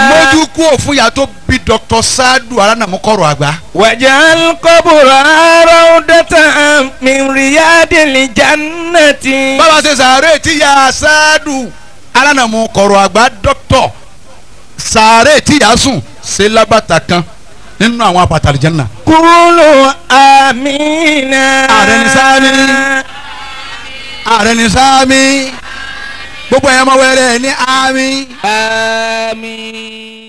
mójú kú òfin ìyá tó bí Dr. Saadu alánàmúkọ̀rọ̀ àgbà. waj'al qabra rawdatan min riyadil jannati. bàbá ṣe sàárè tí ya Saadu alánàmúkọ̀rọ̀ àgbà Dr. sàárè tí ya sùn ṣe lábàtà kan nínú àwọn àpàtà àlùjánnà. Kúlù àmínà. ààrẹ ní sáámi ààrẹ ní sáámi gbogbo ẹ̀yàn máa wẹ̀rẹ̀ ní àmín. Àmín.